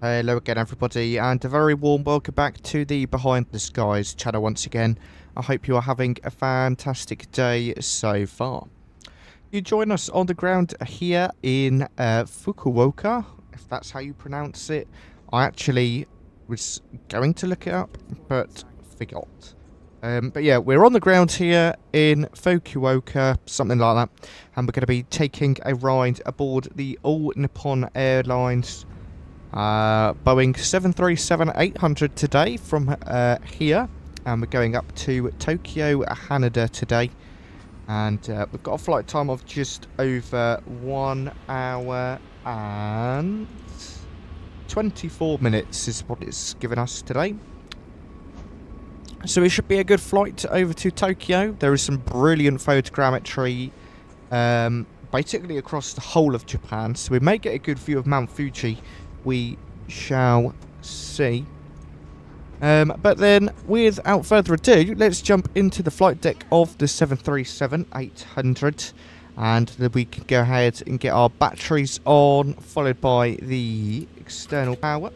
Hello again everybody, and a very warm welcome back to the Behind the Skies channel once again. I hope you are having a fantastic day so far. You join us on the ground here in Fukuoka, if that's how you pronounce it. I actually was going to look it up, but forgot. But yeah, we're on the ground here in Fukuoka, something like that, and we're going to be taking a ride aboard the All Nippon Airlines Boeing 737-800 today from here, and we're going up to Tokyo Haneda today, and we've got a flight time of just over 1 hour and 24 minutes is what it's given us today. So it should be a good flight over to Tokyo. There is some brilliant photogrammetry basically across the whole of Japan, so we may get a good view of Mount Fuji. We shall see. But then, without further ado, let's jump into the flight deck of the 737-800, and then we can go ahead and get our batteries on, followed by the external power.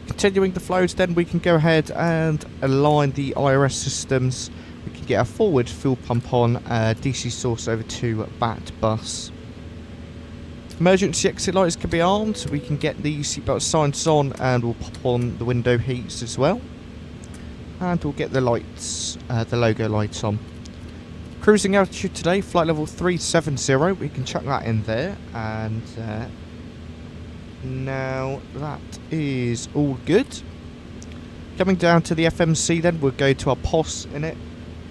Continuing the flows, then we can go ahead and align the IRS systems. We can get our forward fuel pump on, DC source over to BAT bus. Emergency exit lights can be armed. We can get the seatbelt signs on, and we'll pop on the window heats as well. And we'll get the lights, the logo lights on. Cruising altitude today, flight level 370. We can chuck that in there, and now that is all good. Coming down to the FMC, then we'll go to our POS in it,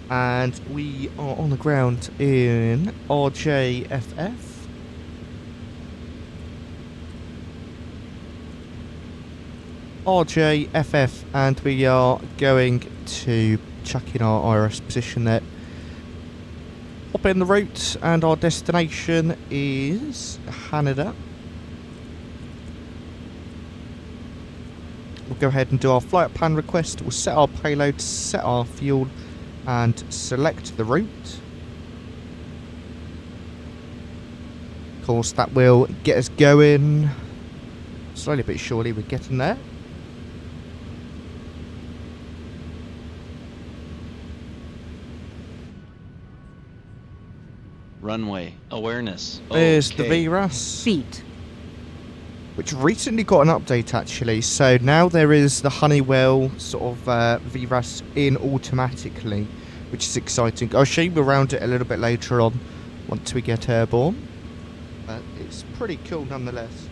and we are on the ground in 𝗗𝗂𝗃𝗃. 𝗗𝗃𝗃, and we are going to chuck in our IRS position there. Hop in the route, and our destination is Haneda. We'll go ahead and do our flight plan request. We'll set our payload, set our fuel, and select the route. Of course, that will get us going. Slowly but surely, we're getting there. Runway awareness. There's okay. the VRAS. Feet. Which recently got an update actually. So now there is the Honeywell sort of VRAS in automatically, which is exciting. I'll show you around it a little bit later on once we get airborne. But it's pretty cool nonetheless.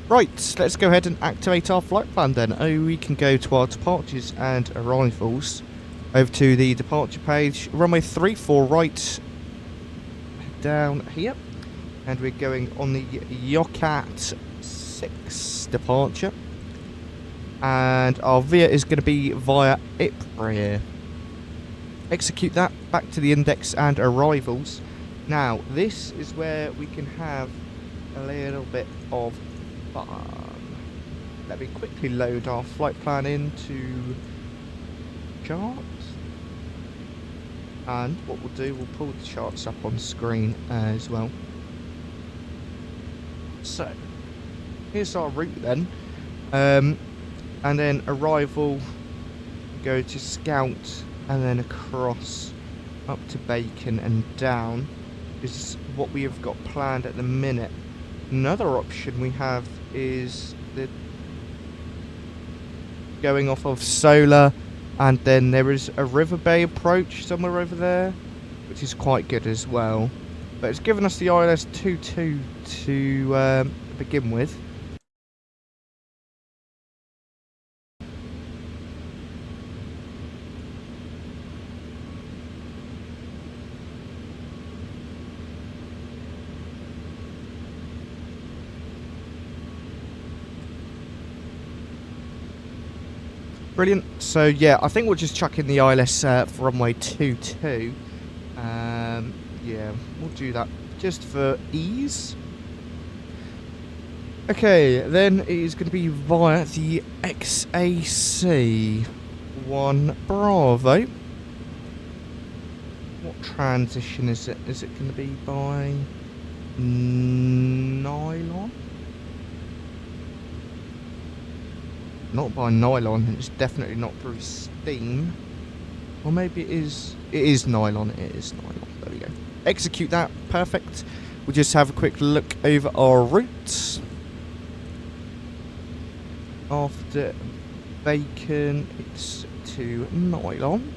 Right, let's go ahead and activate our flight plan then. We can go to our departures and arrivals. Over to the departure page, runway 34 right, down here, and we're going on the 𝗂𝗚𝗃 6 departure, and our via is going to be via Ypres. Execute that back to the index and arrivals. Now this is where we can have a little bit of fun. Let me quickly load our flight plan into charts. And what we'll do, we'll pull the charts up on screen as well. So, here's our route then. And then arrival, go to Scout, and then across up to Bacon and down is what we have got planned at the minute. Another option we have is the going off of Solar, and then there is a River Bay approach somewhere over there, which is quite good as well. But it's given us the ILS 22 to begin with. Brilliant. So yeah, I think we'll just chuck in the ILS for runway 22. Yeah, we'll do that just for ease. Okay, then it is going to be via the XAC 1 Bravo. What transition is it? Is it going to be by nylon? Not by nylon. It's definitely not through steam. Or maybe it is. It is nylon. It is nylon. There we go. Execute that. Perfect. We'll just have a quick look over our routes. After bacon, it's to nylon.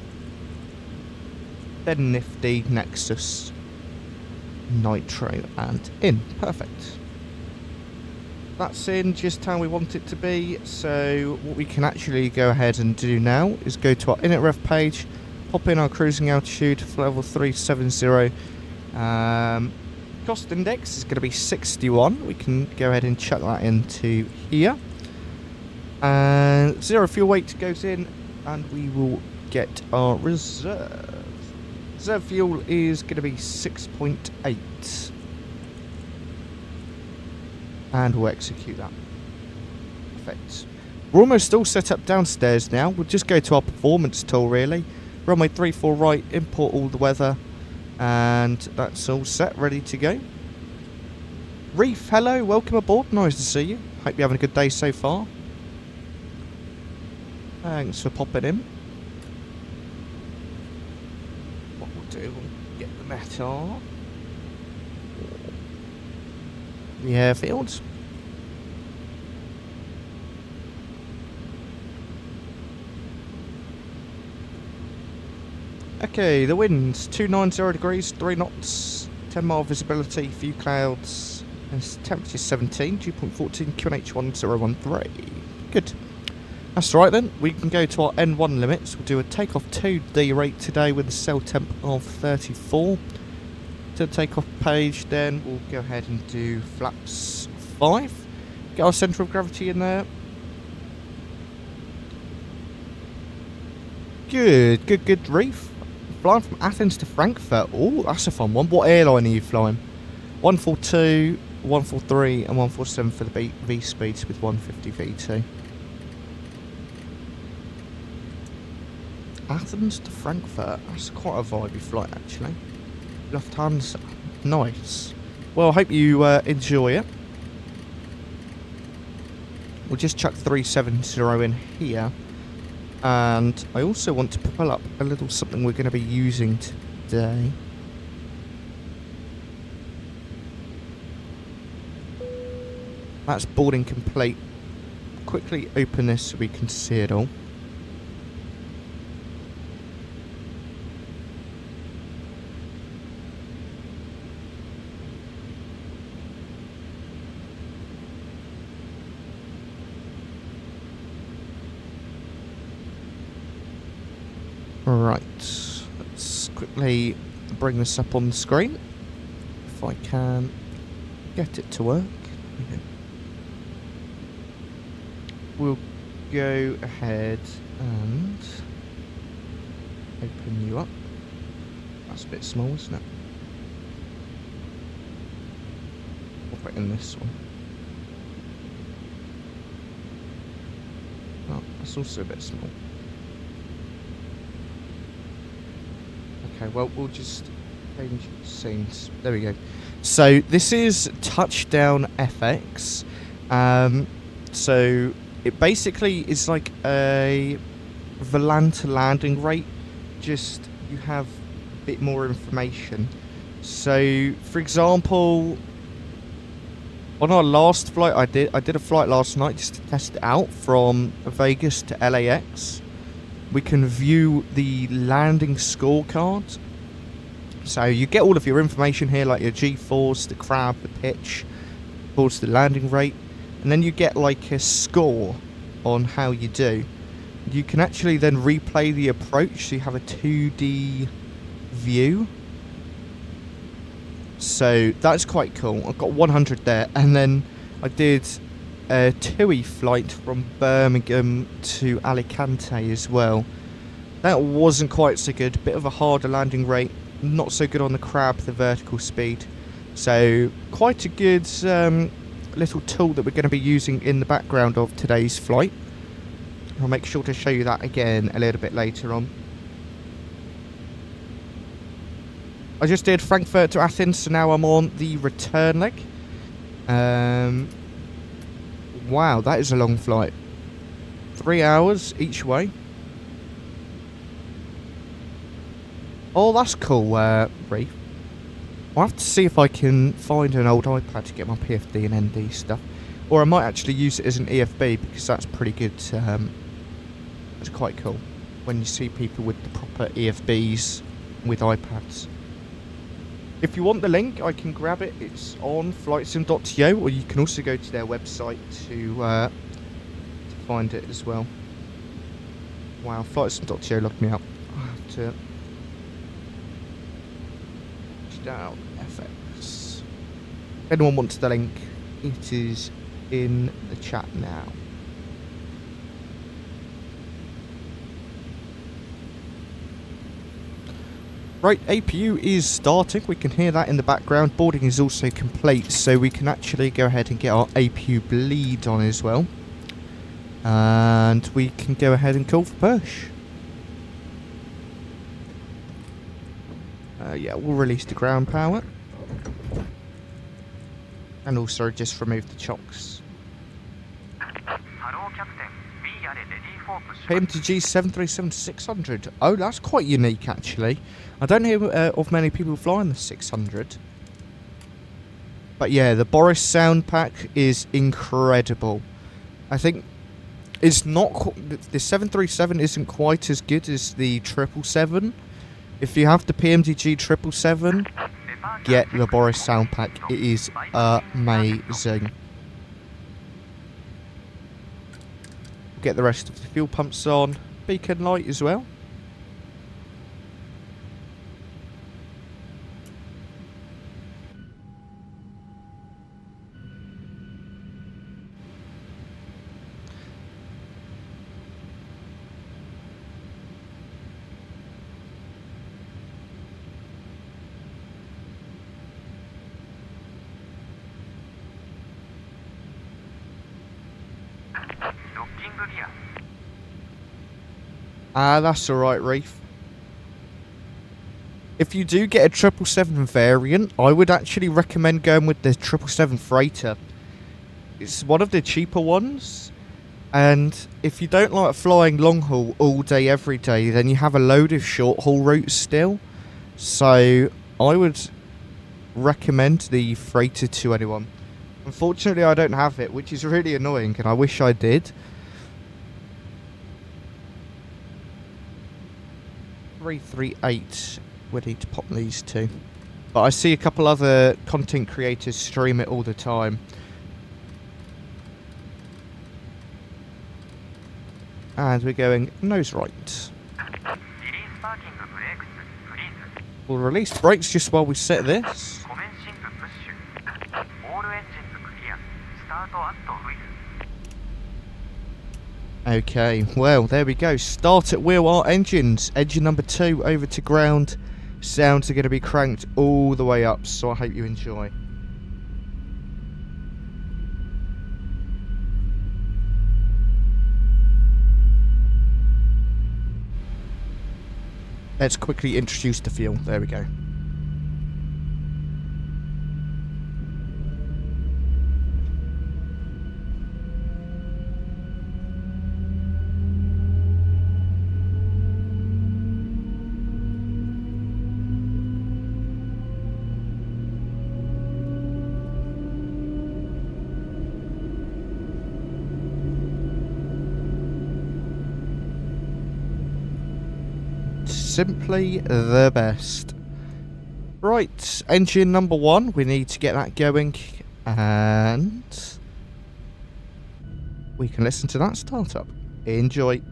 Then nifty, Nexus, nitro, and in. Perfect. That's in just how we want it to be. So what we can actually go ahead and do now is go to our init ref page, pop in our cruising altitude for level 370. Cost index is going to be 61. We can go ahead and chuck that into here. And 0 fuel weight goes in, and we will get our reserve. Reserve fuel is going to be 6.8. And we'll execute that. Perfect. We're almost all set up downstairs now. We'll just go to our performance tool, really. Runway 34 right, import all the weather. And that's all set, ready to go. Reef, hello, welcome aboard. Nice to see you. Hope you're having a good day so far. Thanks for popping in. What we'll do, we'll get the METAR. The airfields. Okay, the wind's 290 degrees, 3 knots, 10 mile visibility, few clouds, and temperature 17, 2.14, QNH1013. Good. That's right then, we can go to our N1 limits. We'll do a takeoff 2D rate today with a cell temp of 34. To the takeoff page, then we'll go ahead and do flaps 5. Get our centre of gravity in there. Good reef. Flying from Athens to Frankfurt. Oh, that's a fun one. What airline are you flying? 142, 143 and 147 for the V speeds with 150 V2. Athens to Frankfurt. That's quite a vibey flight, actually. Lufthansa. Nice. Well, I hope you enjoy it. We'll just chuck 370 in here. And I also want to pull up a little something we're going to be using today. That's boarding complete. Quickly open this so we can see it all. Right, let's quickly bring this up on the screen, if I can get it to work. We'll go ahead and open you up. That's a bit small, isn't it? We'll put it in this one. Oh, that's also a bit small. Okay, well, we'll just change scenes. There we go. So this is Touchdown FX. So it basically is like a Volanta landing rate. Just you have a bit more information. So, for example, on our last flight, I did a flight last night just to test it out from Vegas to LAX. We can view the landing scorecard. So you get all of your information here, like your G-force, the crab, the pitch, of course the landing rate, and then you get like a score on how you do. You can actually then replay the approach, so you have a 2D view. So that's quite cool. I've got 100 there, and then I did a TUI flight from Birmingham to Alicante as well. That wasn't quite so good. Bit of a harder landing rate. Not so good on the crab, the vertical speed. So quite a good little tool that we're going to be using in the background of today's flight. I'll make sure to show you that again a little bit later on. I just did Frankfurt to Athens, so now I'm on the return leg. Wow, that is a long flight. 3 hours each way. Oh, that's cool, Reef. I'll have to see if I can find an old iPad to get my PFD and ND stuff. Or I might actually use it as an EFB, because that's pretty good. It's quite cool when you see people with the proper EFBs with iPads. If you want the link, I can grab it. It's on flightsim.to, or you can also go to their website to find it as well. Wow, flightsim.to looked me up. I have to down FX. If anyone wants the link, it is in the chat now. Right, APU is starting. We can hear that in the background. Boarding is also complete, so we can actually go ahead and get our APU bleed on as well. And we can go ahead and call for push. Yeah, we'll release the ground power. And also just remove the chocks. MTG 737-600. Oh, that's quite unique actually. I don't hear of many people flying the 600. But yeah, the Boris sound pack is incredible. I think it's not... The 737 isn't quite as good as the 777. If you have the PMDG 777, get the Boris sound pack. It is amazing. Get the rest of the fuel pumps on. Beacon light as well. That's alright, Reef. If you do get a 777 variant, I would actually recommend going with the 777 Freighter. It's one of the cheaper ones. And if you don't like flying long haul all day, every day, then you have a load of short haul routes still. So I would recommend the Freighter to anyone. Unfortunately, I don't have it, which is really annoying, and I wish I did. 338. We need to pop these two. But I see a couple other content creators stream it all the time. And we're going nose right. We'll release brakes just while we set this. Okay, well, there we go. Start at wheel our engines. Engine number 2 over to ground. Sounds are going to be cranked all the way up, so I hope you enjoy. Let's quickly introduce the fuel. There we go. Simply the best. Right, engine number 1, we need to get that going, and we can listen to that startup. Enjoy.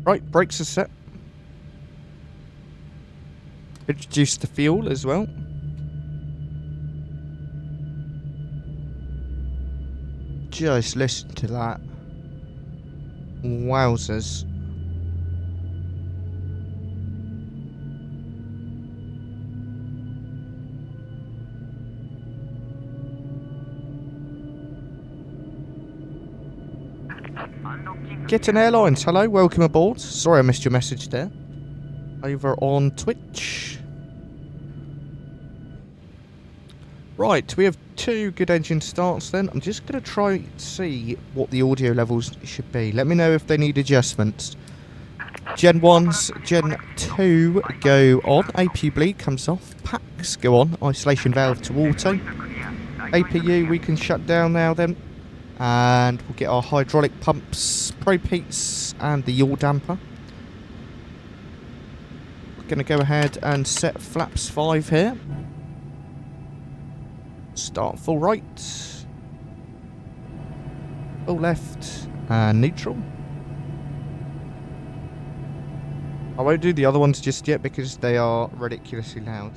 Right, brakes are set. Introduce the fuel as well. Just listen to that. Wowzers. Getting Airlines, hello, welcome aboard. Sorry I missed your message there. Over on Twitch. Right, we have 2 good engine starts then. I'm just going to try to see what the audio levels should be. Let me know if they need adjustments. Gen 1s, Gen 2 go on. AP bleed comes off. Packs go on. Isolation valve to auto. APU we can shut down now then. And we'll get our hydraulic pumps, propheats and the yaw damper. We're going to go ahead and set flaps 5 here. Start full right. Full left. And neutral. I won't do the other ones just yet because they are ridiculously loud.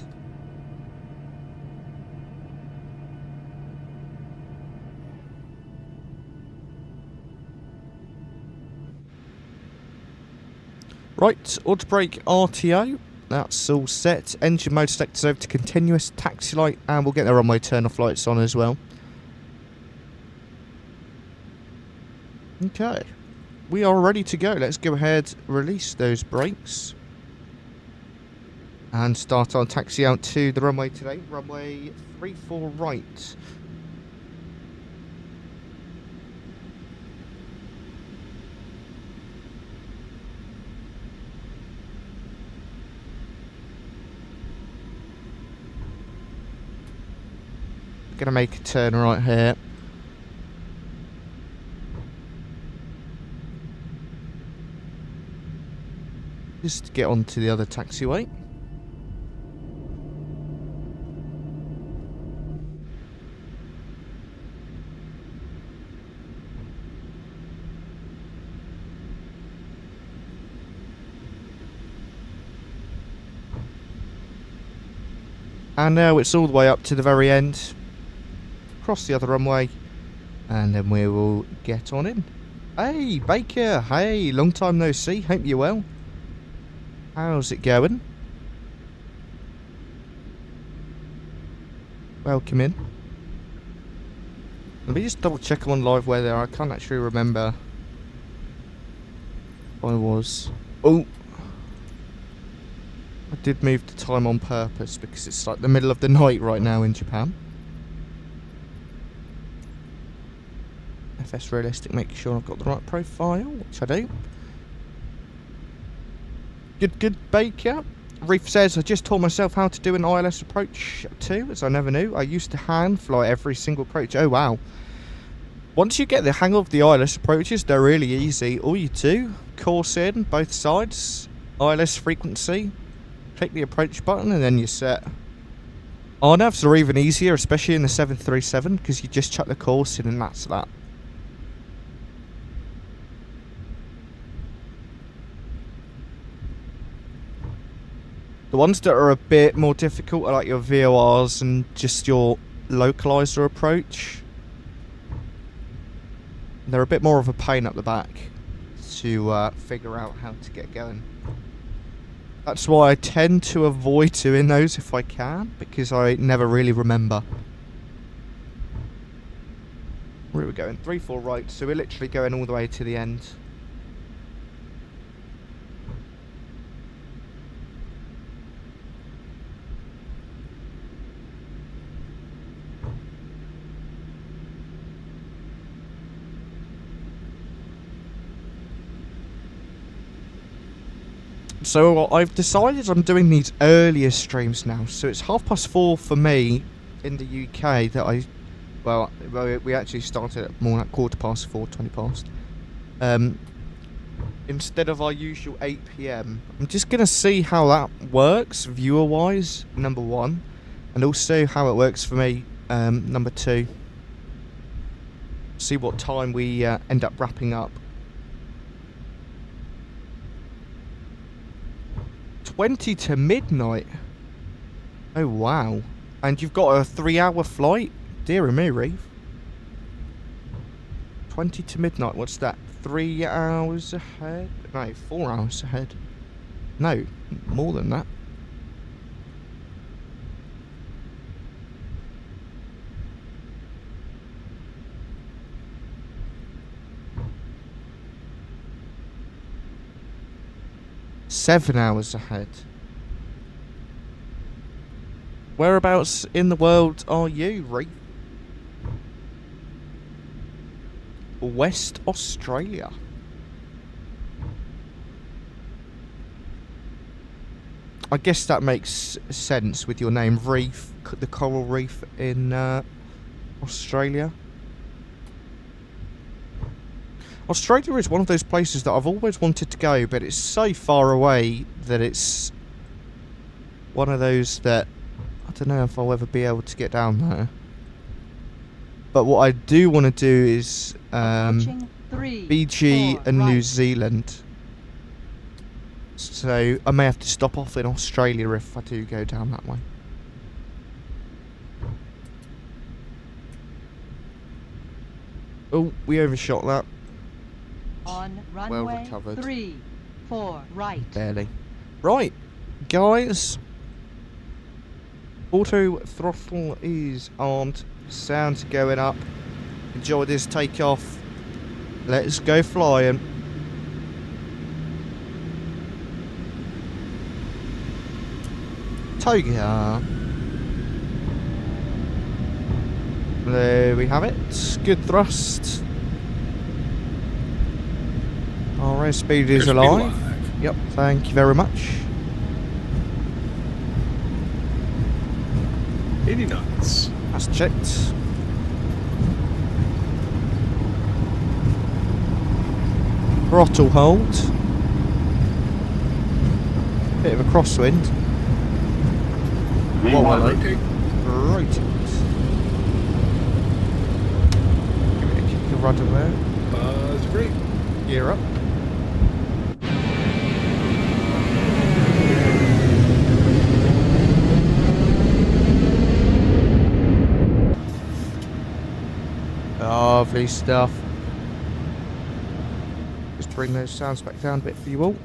Right, auto brake RTO, that's all set. Engine mode selected over to continuous, taxi light, and we'll get the runway turn off lights on as well. Okay, we are ready to go. Let's go ahead, release those brakes, and start our taxi out to the runway today. Runway 34 right. Gonna make a turn right here. Just to get onto the other taxiway. And now it's all the way up to the very end. Cross the other runway, and then we will get on in. Hey, Baker. Hey, long time no see. Hope you're well. How's it going? Welcome in. Let me just double check on live where they are. I can't actually remember. I was. Oh, I did move the time on purpose because it's like the middle of the night right now in Japan. FS realistic, making sure I've got the right profile, which I do. Good, Baker. Reef says, I just taught myself how to do an ILS approach too, as I never knew. I used to hand fly every single approach. Oh, wow. Once you get the hang of the ILS approaches, they're really easy. All you do, course in, both sides, ILS frequency, click the approach button, and then you're set. RNAVs are even easier, especially in the 737, because you just chuck the course in and that's that. The ones that are a bit more difficult are like your VORs and just your localizer approach. They're a bit more of a pain up the back to figure out how to get going. That's why I tend to avoid doing those if I can, because I never really remember. Where are we going? 3-4 right, so we're literally going all the way to the end. So I've decided I'm doing these earlier streams now. So it's 4:30 for me in the UK that well, we actually started at more like 4:15, 20 past. Instead of our usual 8 PM. I'm just going to see how that works viewer-wise, number one. And also how it works for me, number two. See what time we end up wrapping up. 20 to midnight. Oh wow. And you've got a 3-hour flight? Dear me, Reeve. 20 to midnight, what's that? 3 hours ahead? No, 4 hours ahead. No, more than that. 7 hours ahead. Whereabouts in the world are you, Reef? West Australia. I guess that makes sense with your name, Reef, the coral reef in Australia. Australia is one of those places that I've always wanted to go, but it's so far away that it's one of those that I don't know if I'll ever be able to get down there. But what I do want to do is Fiji and New Zealand. So I may have to stop off in Australia if I do go down that way. Oh, we overshot that. On runway well recovered. 34 right. Barely. Right, guys. Auto throttle is armed. Sounds going up. Enjoy this takeoff. Let's go flying. Toga. There we have it. Good thrust. Our airspeed is alive. Yep, thank you very much. 80 knots. That's checked. Throttle hold. Bit of a crosswind. What will rotate? Rotate. Give it a kick of rudder there. Buzz free. Gear up. Lovely stuff. Just bring those sounds back down a bit for you all.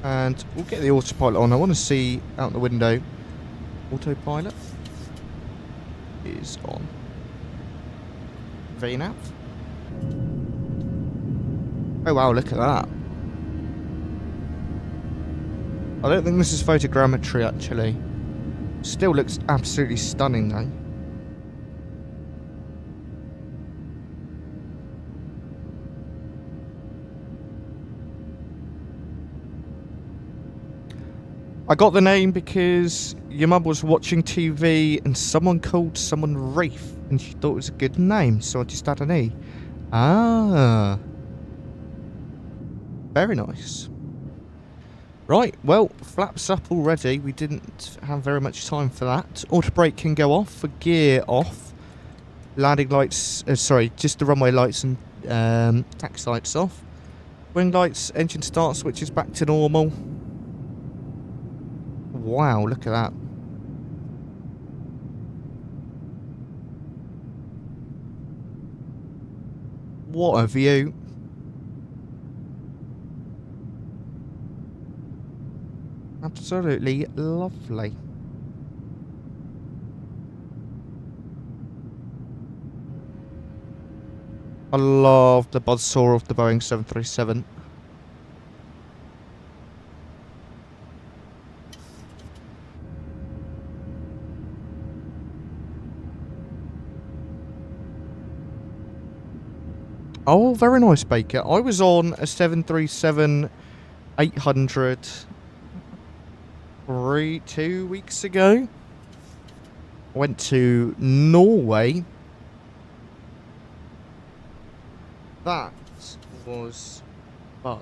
And we'll get the autopilot on. I want to see out the window. Autopilot is on. VNAV. Oh wow, look at that. I don't think this is photogrammetry actually. Still looks absolutely stunning though. I got the name because your mum was watching TV and someone called someone Reef and she thought it was a good name, so I just had an E. Ah. Very nice. Right, well, flaps up already. We didn't have very much time for that. Auto brake can go off for gear off. Landing lights, sorry, just the runway lights and taxi lights off. Wing lights, engine start switches back to normal. Wow, look at that. What a view. Absolutely lovely. I love the buzzsaw of the Boeing 737. Oh, very nice, Baker. I was on a 737-800 2 weeks ago. I went to Norway. That was fun.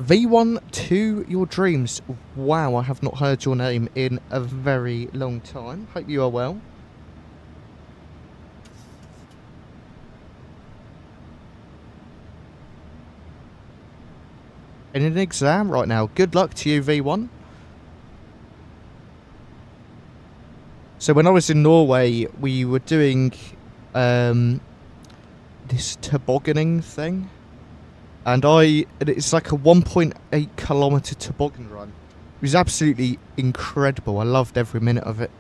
V1 to your dreams. Wow, I have not heard your name in a very long time. Hope you are well. In an exam right now. Good luck to you, V1. So when I was in Norway, we were doing this tobogganing thing. And it's like a 1.8 kilometer toboggan run. It was absolutely incredible. I loved every minute of it.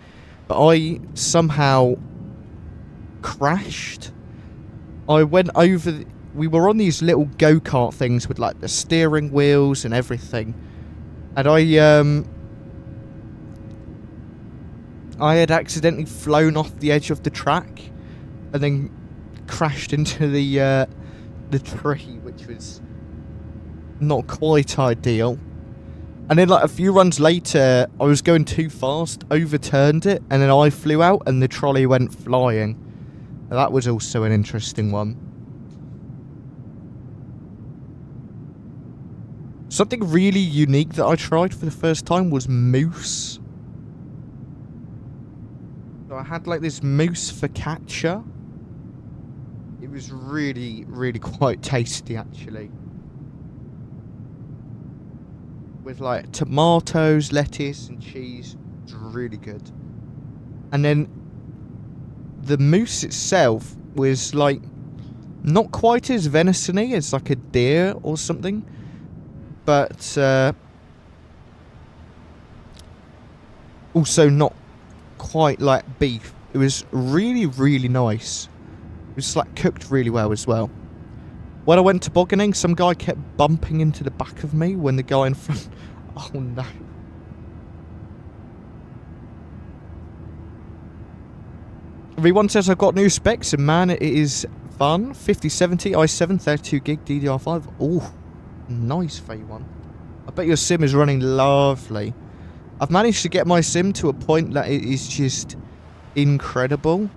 but I somehow crashed. I went over... we were on these little go-kart things with like the steering wheels and everything. And I had accidentally flown off the edge of the track and then crashed into the tree, which was not quite ideal. And then like a few runs later, I was going too fast, overturned it, and then I flew out and the trolley went flying. That was also an interesting one. Something really unique that I tried for the first time was mousse. So I had like this 𝗏𝗡 focaccia. It was really, really quite tasty actually. With like tomatoes, lettuce and cheese. It's really good. And then the mousse itself was like not quite as venison-y as like a deer or something, but also not quite like beef. It was really, really nice. It was like cooked really well as well. When I went tobogganing, some guy kept bumping into the back of me when the guy in front... oh no. Everyone says I've got new specs, and man, it is fun. 5070 i7 32GB DDR5. Oh, nice V1. I bet your sim is running lovely. I've managed to get my sim to a point that it is just incredible.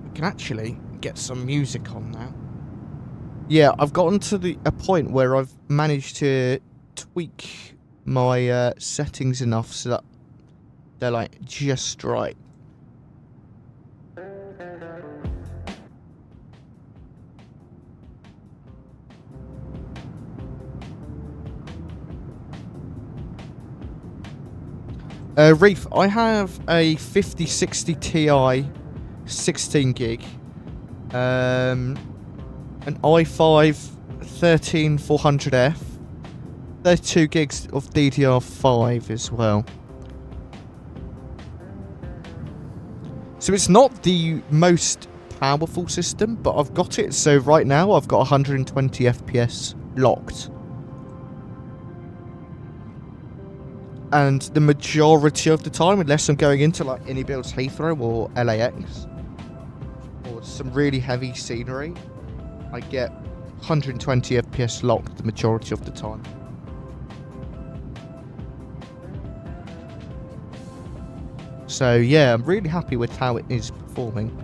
I can actually get some music on now. Yeah, I've gotten to a point where I've managed to tweak my settings enough so that they're like just right. Reef, I have a 5060 Ti 16GB, an i5 13400F, 32GB of DDR5 as well. So it's not the most powerful system, but I've got it. So right now I've got 120 FPS locked. And the majority of the time, unless I'm going into like NVIDIA Heathrow or LAX, or some really heavy scenery, I get 120 FPS locked the majority of the time. So yeah, I'm really happy with how it is performing.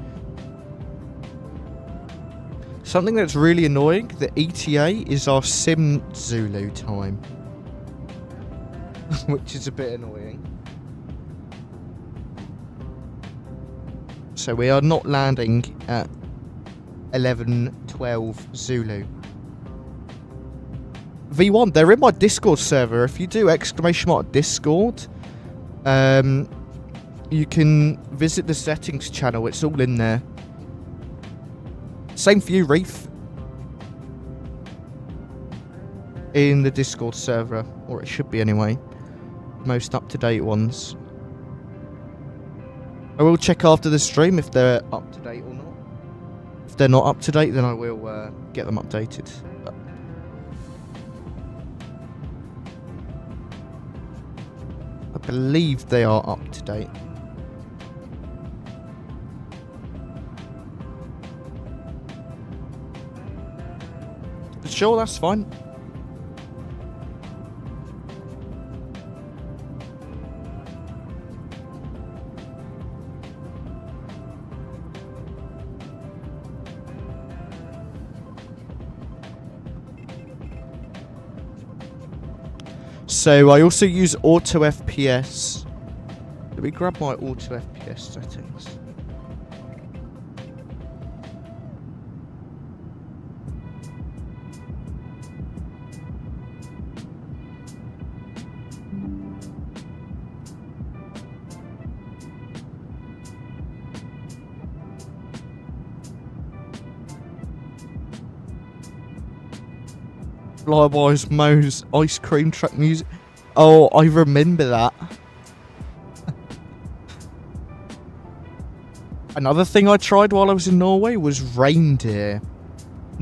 Something that's really annoying, the ETA is our Sim Zulu time. Which is a bit annoying. So we are not landing at 11:12 Zulu. V1, they're in my Discord server. If you do !Discord, you can visit the settings channel. It's all in there. Same for you, Reef. In the Discord server, or it should be anyway. Most up-to-date ones. I will check after the stream if they're up-to-date or not. If they're not up-to-date, then I will get them updated. But I believe they are up-to-date. Sure, that's fine. So I also use auto FPS. Let me grab my auto FPS settings. Flyboys Mo's ice cream truck music. Oh, I remember that. Another thing I tried while I was in Norway was reindeer.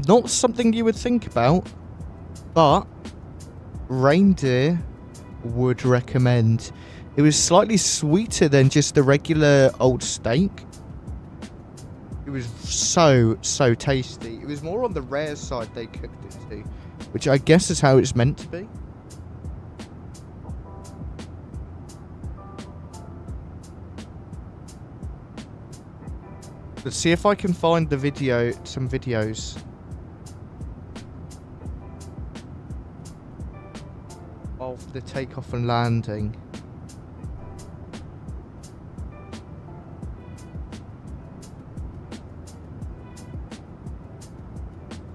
Not something you would think about, but reindeer would recommend. It was slightly sweeter than just the regular old steak. It was so tasty. It was more on the rare side they cooked it to, which I guess is how it's meant to be. Let's see if I can find the video, some videos. Of the takeoff and landing.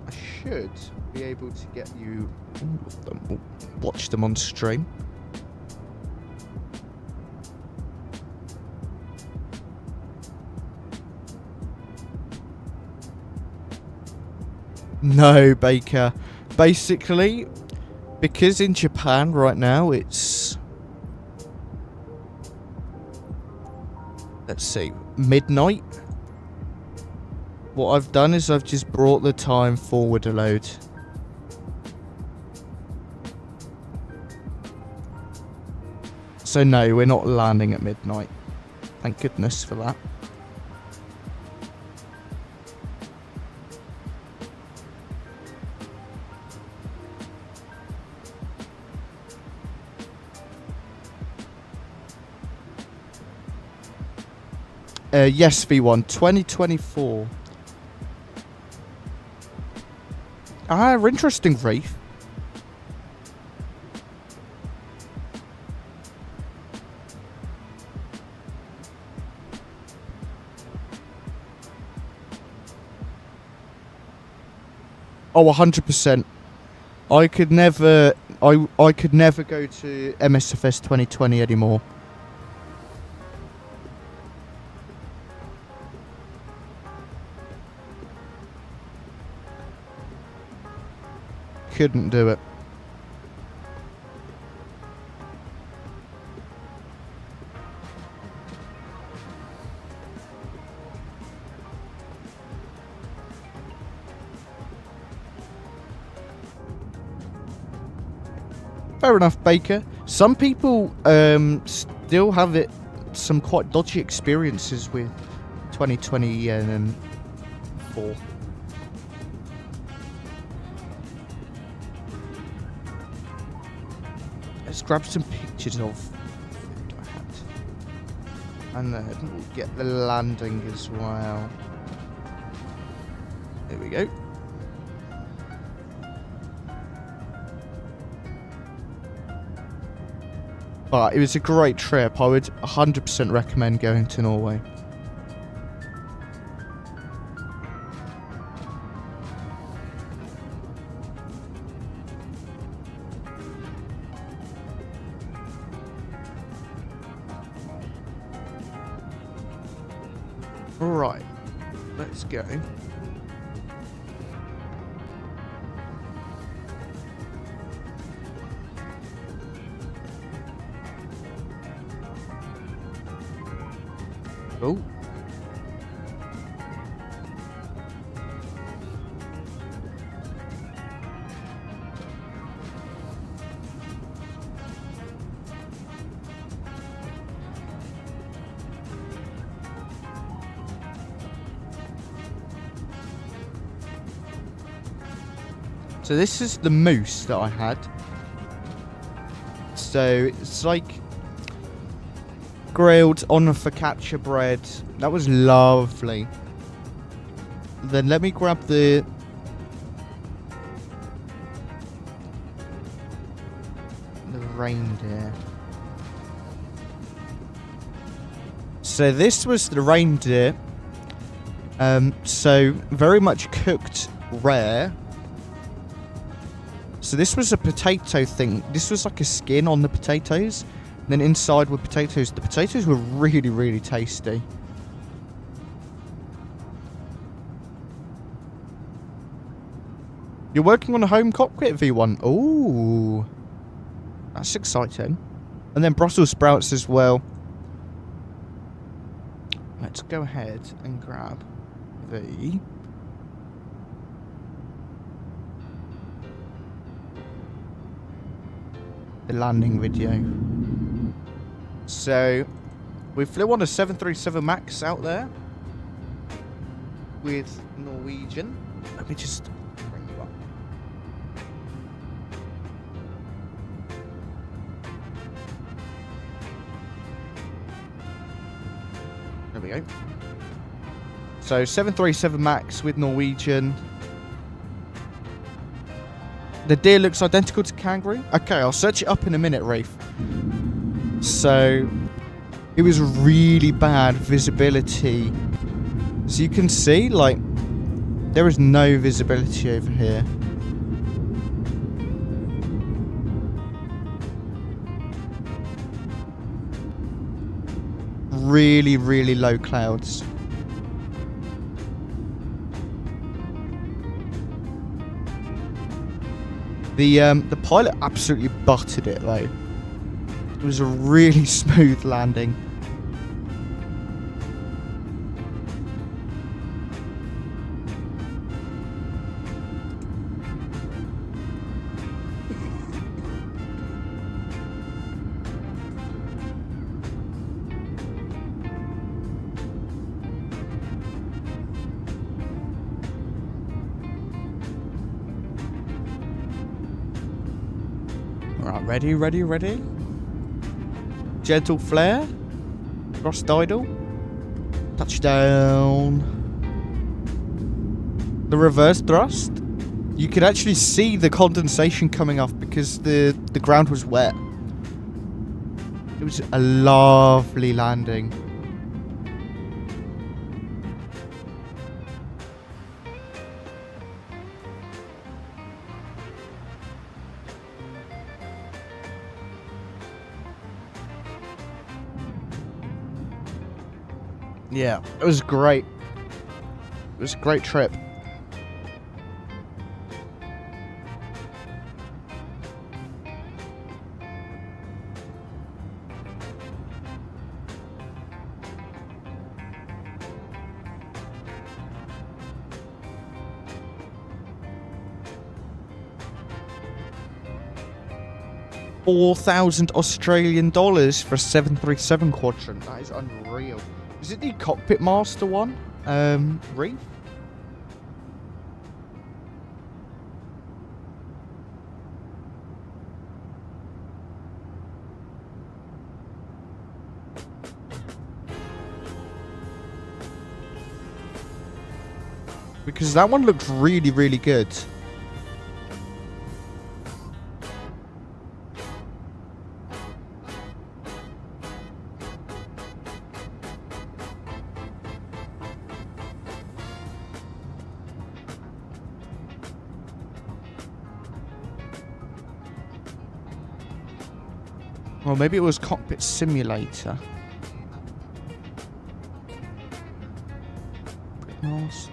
I should be able to get you all of them, watch them on stream. No, Baker. Basically, because in Japan right now it's, let's see, midnight. What I've done is I've just brought the time forward a load. So no, we're not landing at midnight. Thank goodness for that. Yes, V1, 2024. Ah, interesting, Reef. Oh, 100%. I could never go to MSFS 2020 anymore. Couldn't do it. Fair enough, Baker. Some people still have some quite dodgy experiences with 2024. Let's grab some pictures of and then we'll get the landing as well. There we go. But it was a great trip. I would 100% recommend going to Norway. Right, let's go. Oh. So this is the mousse that I had. So it's like grilled on a focaccia bread. That was lovely. Then let me grab the reindeer. So this was the reindeer. So very much cooked rare. So this was a potato thing. This was like a skin on the potatoes. And then inside were potatoes. The potatoes were really, really tasty. You're working on a home cockpit, V1. Ooh. That's exciting. And then Brussels sprouts as well. Let's let's go ahead and grab the landing video. So we flew on a 737 MAX out there with Norwegian. Let me just bring you up. There we go. So 737 MAX with Norwegian. The deer looks identical to kangaroo. Okay, I'll search it up in a minute, Rafe. So it was really bad visibility. So you can see, like, there is no visibility over here. Really, really low clouds. The pilot absolutely butted it though. It was a really smooth landing. Alright, ready? Gentle flare. Cross idle. Touchdown. The reverse thrust. You could actually see the condensation coming off because the ground was wet. It was a lovely landing. Yeah, it was great. It was a great trip. $4,000 Australian for a 737 quadrant. That is unreal. Is it the Cockpit Master one? Reef? Because that one looked really, really good. Or maybe it was Cockpit Simulator. Master.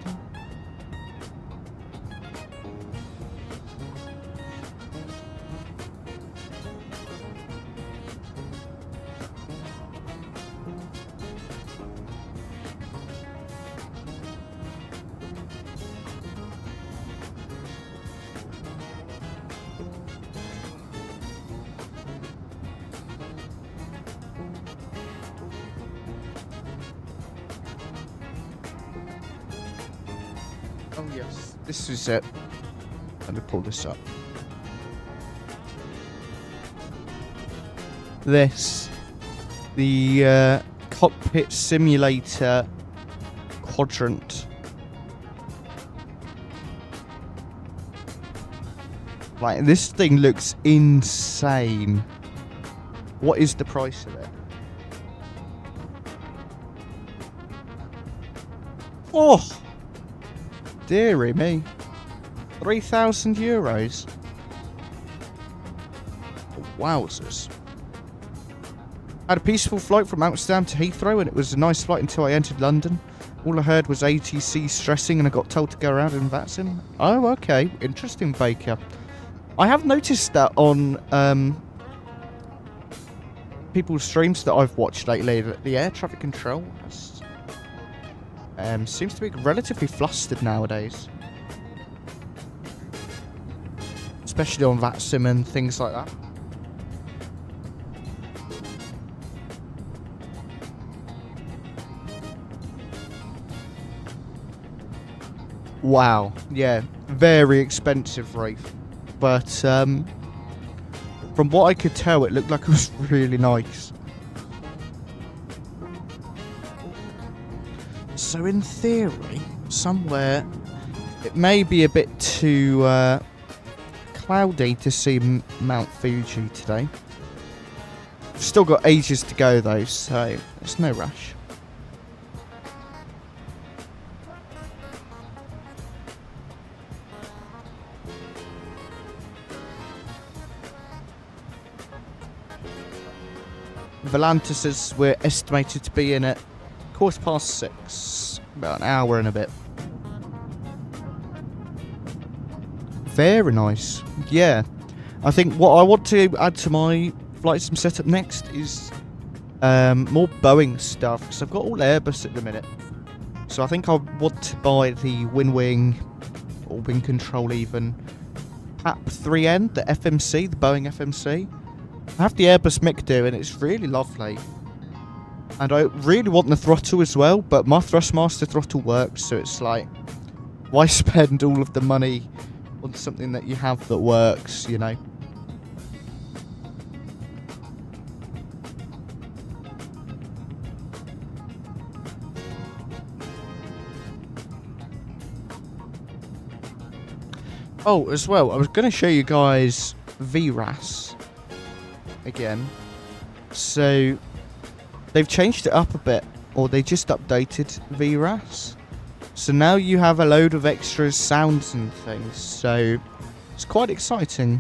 Oh yes, this is it. Let me pull this up. This, the Cockpit Simulator quadrant. Like, this thing looks insane. What is the price of it? Oh! Dearie me. €3,000. Wowzers. I had a peaceful flight from Amsterdam to Heathrow, and it was a nice flight until I entered London. All I heard was ATC stressing, and I got told to go around and vaccine. Oh, okay. Interesting, Baker. I have noticed that on people's streams that I've watched lately, that the air traffic control has Seems to be relatively flustered nowadays. Especially on VATSIM and things like that. Wow, yeah, very expensive reef. But from what I could tell, it looked like it was really nice. So in theory, somewhere, it may be a bit too cloudy to see Mount Fuji today. We've still got ages to go though, so there's no rush. Volanta says we're estimated to be in at 6:15, about an hour and a bit. Very nice. Yeah, I think what I want to add to my flight sim setup next is more Boeing stuff, because I've got all Airbus at the minute. So I think I want to buy the Wing or Wing Control even PAP3N, the FMC, the Boeing FMC. I have the Airbus MiG and it's really lovely. And I really want the throttle as well, but my Thrustmaster throttle works, so it's like, why spend all of the money on something that you have that works, you know? Oh, as well, I was going to show you guys 𝗲𝗏𝗏 again. So they've changed it up a bit, or they just updated 𝗲𝗏𝗏. So now you have a load of extra sounds and things, so it's quite exciting.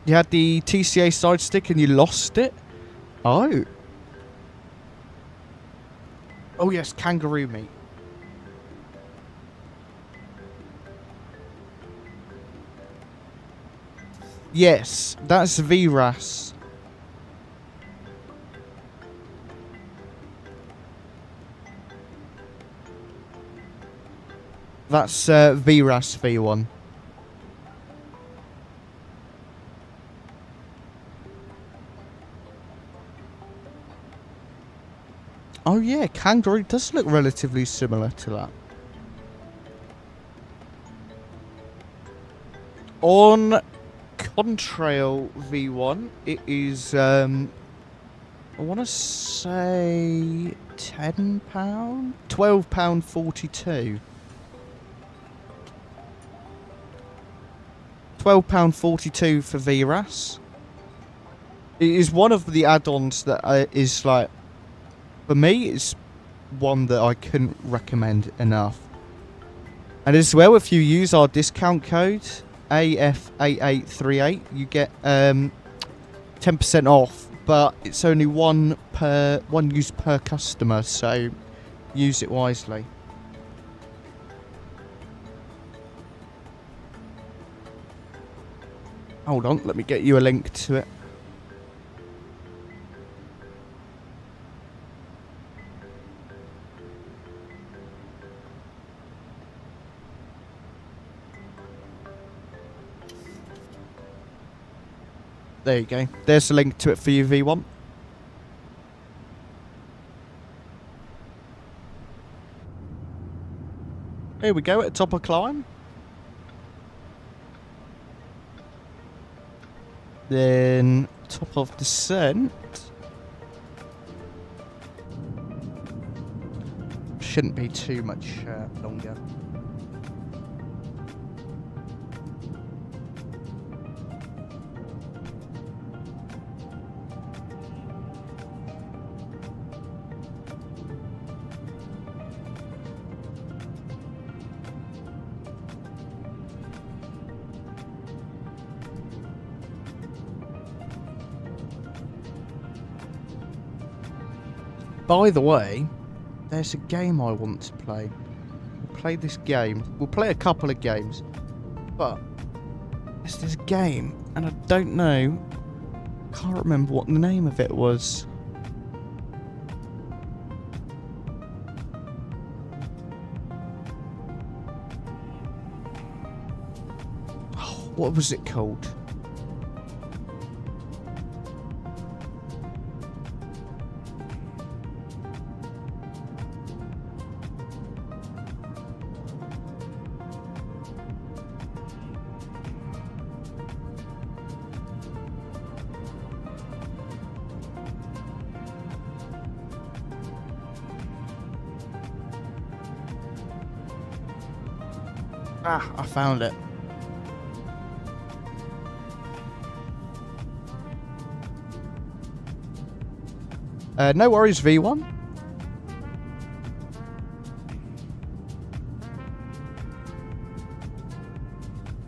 You had the TCA side stick and you lost it? Oh. Oh yes, kangaroo meat. Yes, that's 𝗲𝗏𝗏. That's 𝗲𝗏𝗏 V1. Oh yeah, kangaroo does look relatively similar to that. On Contrail V1, it is, I want to say £10? £12.42. £12.42 for 𝗲𝗏𝗏𝗏. It is one of the add-ons that is like, for me, it's one that I couldn't recommend enough. And as well, if you use our discount code AF8838, you get 10% off, but it's only one use per customer, so use it wisely. Hold on, let me get you a link to it. There you go. There's a link to it for you, V1. Here we go, at top of climb. Then top of descent. Shouldn't be too much longer. By the way, there's a game I want to play. We'll play this game. We'll play a couple of games. But It's this game, and I don't know. Can't remember what the name of it was. Oh, what was it called? Ah, I found it. No worries, V1.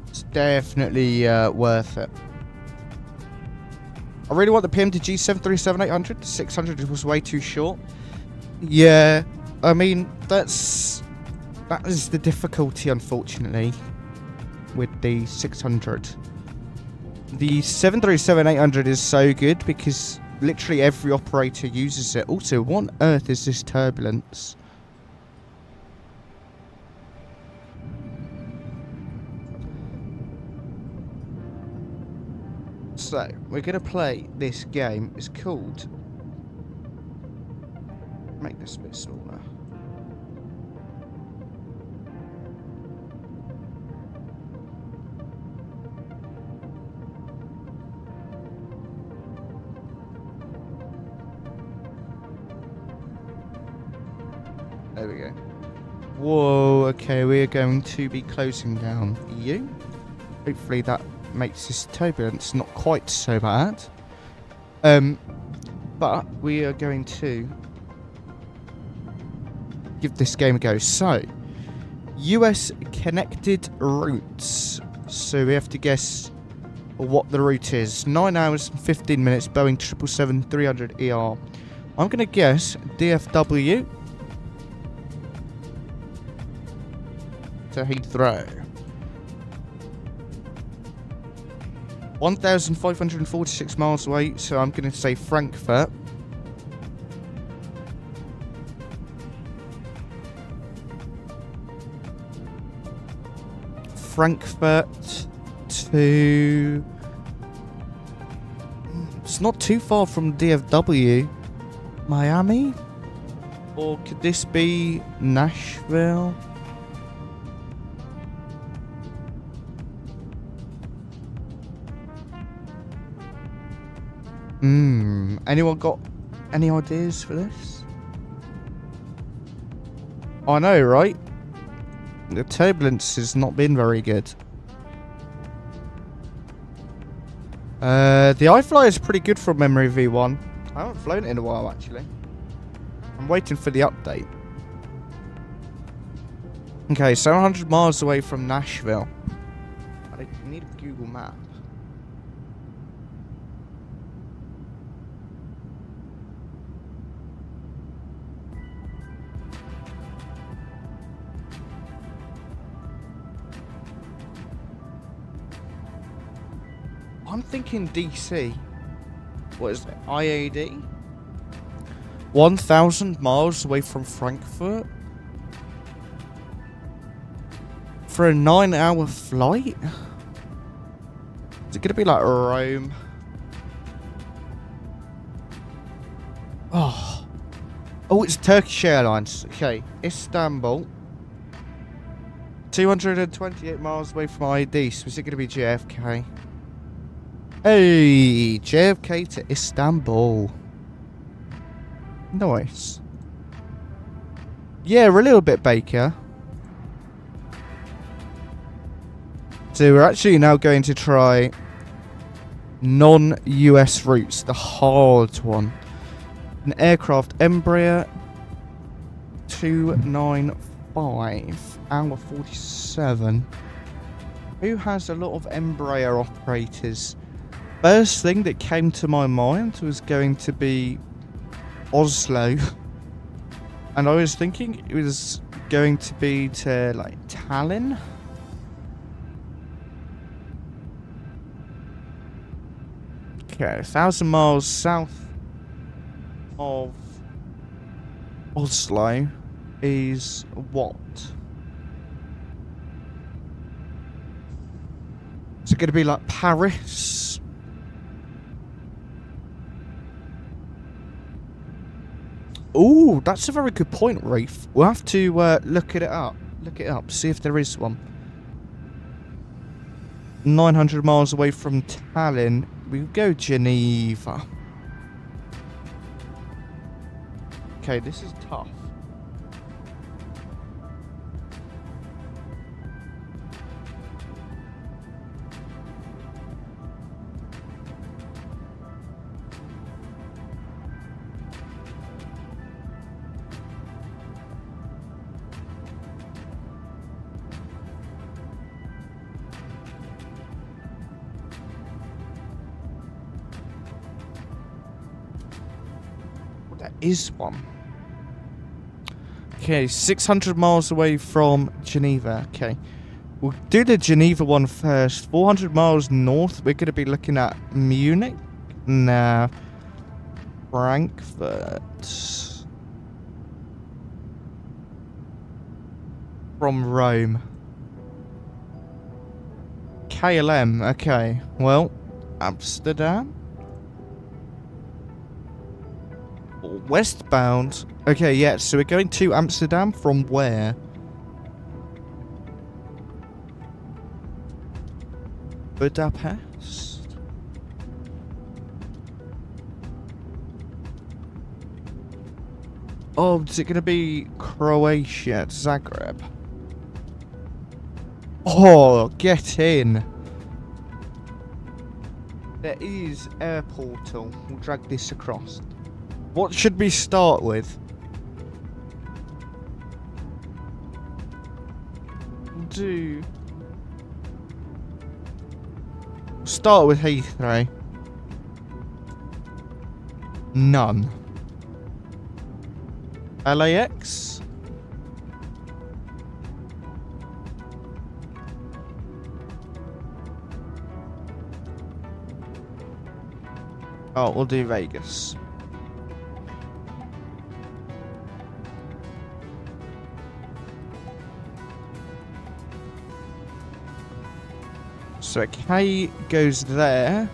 It's definitely worth it. I really want the PMDG 737-800. 600 was way too short. Yeah, I mean, that is the difficulty, unfortunately, with the 600. The 737-800 is so good because literally every operator uses it. Also, what on earth is this turbulence? So, we're going to play this game. It's called... Make this a bit smaller. There we go. Whoa, okay, we're going to be closing down EU. Hopefully that makes this turbulence not quite so bad. But we are going to give this game a go. So, US connected routes. So we have to guess what the route is. 9 hours and 15 minutes, Boeing 777-300ER. I'm going to guess DFW to Heathrow. 1,546 miles away, so I'm going to say Frankfurt. Frankfurt to... It's not too far from DFW. Miami? Or could this be Nashville? Anyone got any ideas for this? I know, right? The turbulence has not been very good. The iFly is pretty good from memory, V1. I haven't flown it in a while, actually. I'm waiting for the update. Okay, 700 miles away from Nashville. I need a Google map. I'm thinking DC. What is it? IAD? 1,000 miles away from Frankfurt? For a 9-hour flight? Is it going to be like Rome? Oh, it's Turkish Airlines. Okay, Istanbul. 228 miles away from IAD. So is it going to be JFK? Hey, JFK to Istanbul. Nice. Yeah, we're a little bit Baker. So we're actually now going to try non-US routes, the hard one. An aircraft Embraer 295, hour 47. Who has a lot of Embraer operators? First thing that came to my mind was going to be Oslo. And I was thinking it was going to be to like Tallinn. Okay, 1,000 miles south of Oslo is what? Is it going to be like Paris? Ooh, that's a very good point, Reef. We'll have to look it up. Look it up, see if there is one. 900 miles away from Tallinn. We'll go Geneva. Okay, this is tough. That is one. Okay, 600 miles away from Geneva. Okay, we'll do the Geneva one first. 400 miles north, we're going to be looking at Munich. Nah, Frankfurt. From Rome. KLM. Okay, well, Amsterdam. Westbound. Okay, yeah, so we're going to Amsterdam from where? Budapest? Oh, is it going to be Croatia, Zagreb? Oh, get in. There is air portal. We'll drag this across. What should we start with? Start with Heathrow. None. LAX? Oh, we'll do Vegas. So K goes there.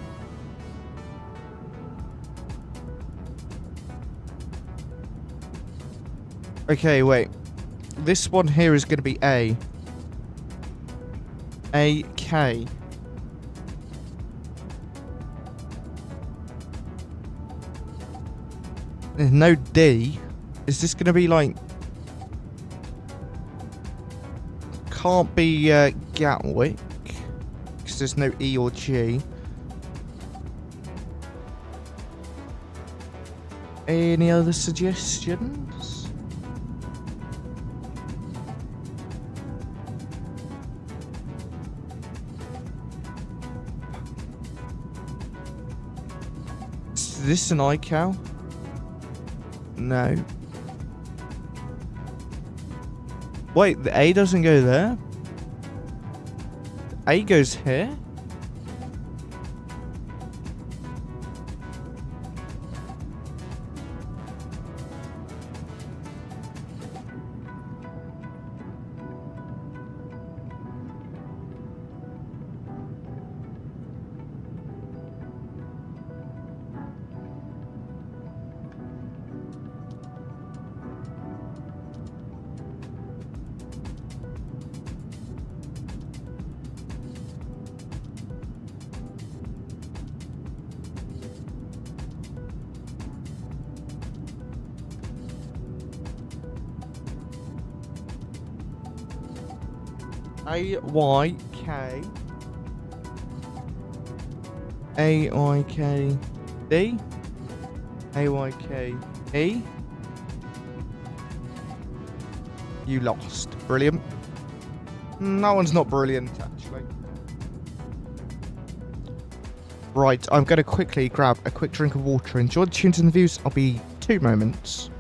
Okay, wait. This one here is going to be A. AK. There's no D. Is this going to be like... Can't be Gatwick. Because there's no E or G. Any other suggestions? Is this an iCal? No. Wait, the A doesn't go there? A goes here? A-Y-K A-Y-K-D A-Y-K-E. You lost. Brilliant. No one's not brilliant, actually. Right, I'm going to quickly grab a quick drink of water. Enjoy the tunes and the views. I'll be 2 moments.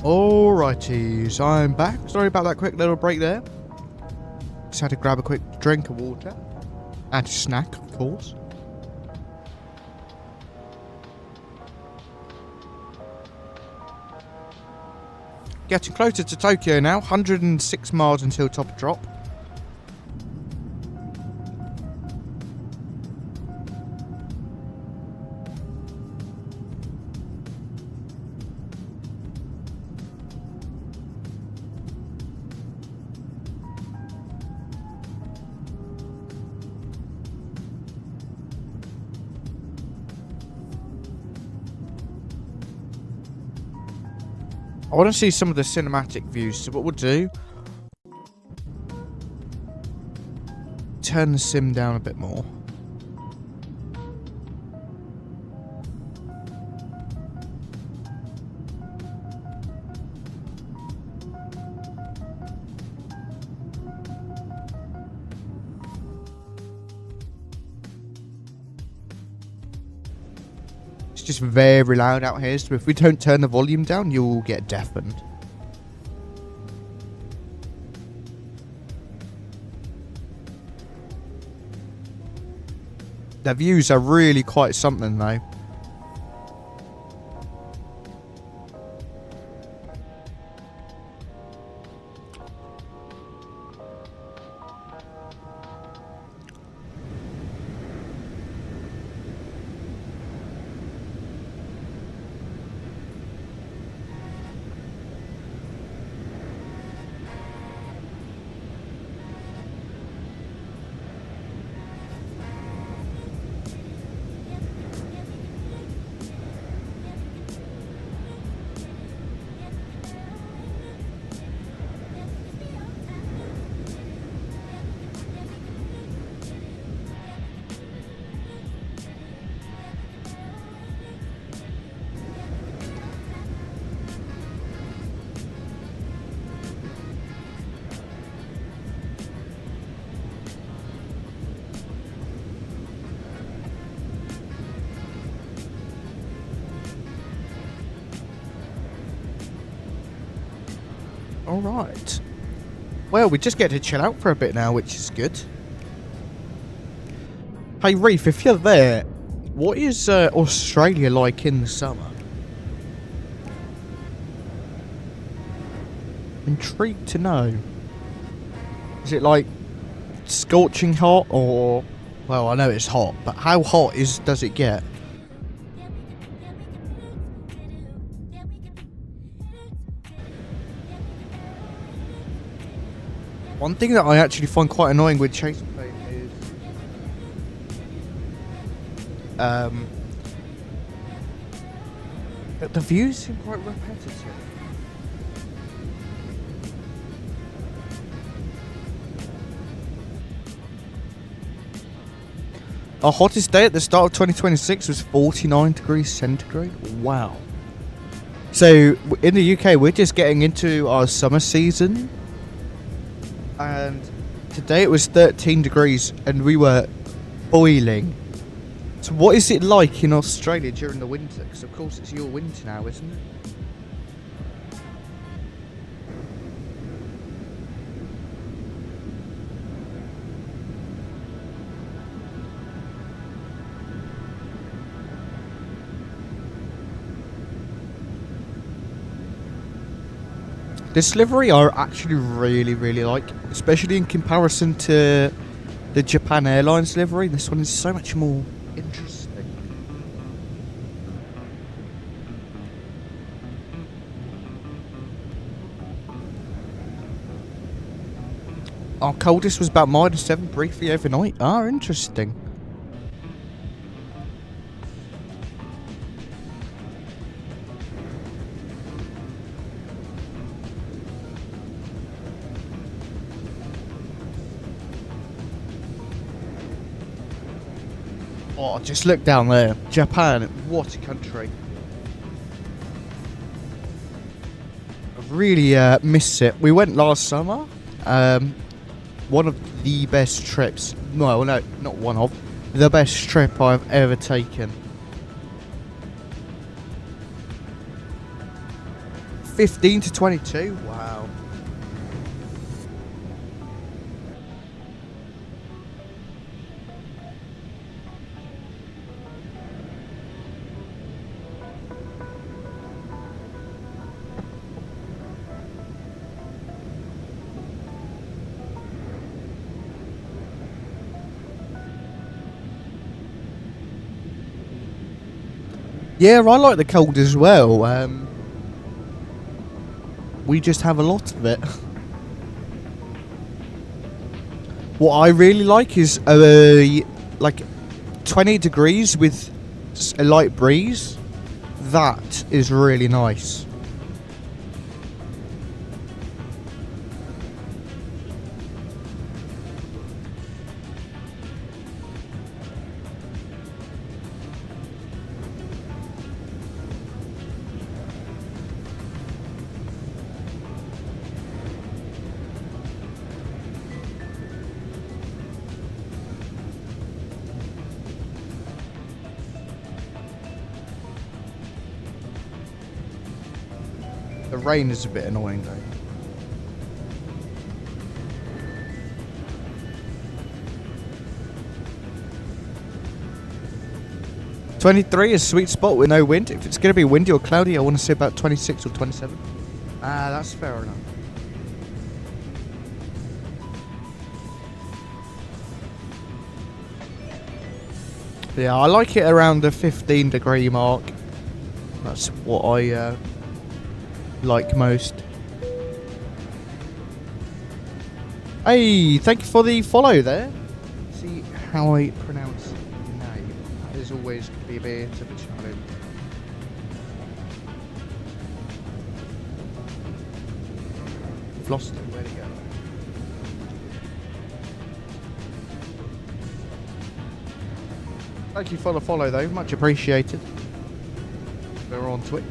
Alrighties, I'm back. Sorry about that quick little break there. Just had to grab a quick drink of water. And a snack, of course. Getting closer to Tokyo now. 106 miles until top drop. I want to see some of the cinematic views, so what we'll do, turn the sim down a bit more. It's just very loud out here, so if we don't turn the volume down, you'll get deafened. The views are really quite something though. Alright. Well, we just get to chill out for a bit now, which is good. Hey Reef, if you're there, what is Australia like in the summer? Intrigued to know. Is it like scorching hot or... Well, I know it's hot, but how hot does it get? One thing that I actually find quite annoying with chasing plane is that the views seem quite repetitive. Our hottest day at the start of 2026 was 49 degrees centigrade. Wow. So in the UK, we're just getting into our summer season. And today it was 13 degrees and we were boiling. So what is it like in Australia during the winter? Because of course it's your winter now, isn't it? This livery I actually really like, especially in comparison to the Japan Airlines livery. This one is so much more interesting. Our coldest was about -7 briefly overnight. Ah, interesting. Oh, just look down there. Japan, what a country. I really miss it. We went last summer. One of the best trips. No, not one of. The best trip I've ever taken. 15 to 22? Wow. Yeah, I like the cold as well. We just have a lot of it. What I really like is like 20 degrees with a light breeze. That is really nice. The rain is a bit annoying though. '23 is a sweet spot with no wind. If it's going to be windy or cloudy, I want to say about 26 or 27. Ah, that's fair enough. Yeah, I like it around the 15 degree mark. That's what I like most. Hey, thank you for the follow there. See how I pronounce your name. That is always going to be a bit of a challenge. I've lost it. Where'd it go? Thank you for the follow though, much appreciated. We're on Twitch.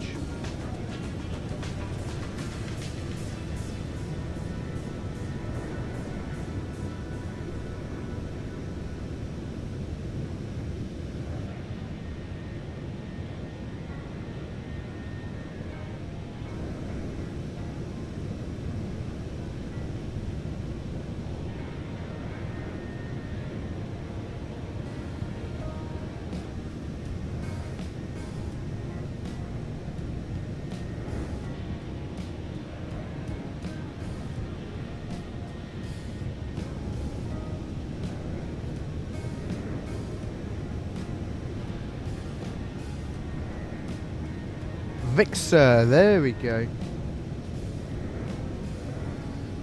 𝗵𝗃𝗀𝗃, there we go.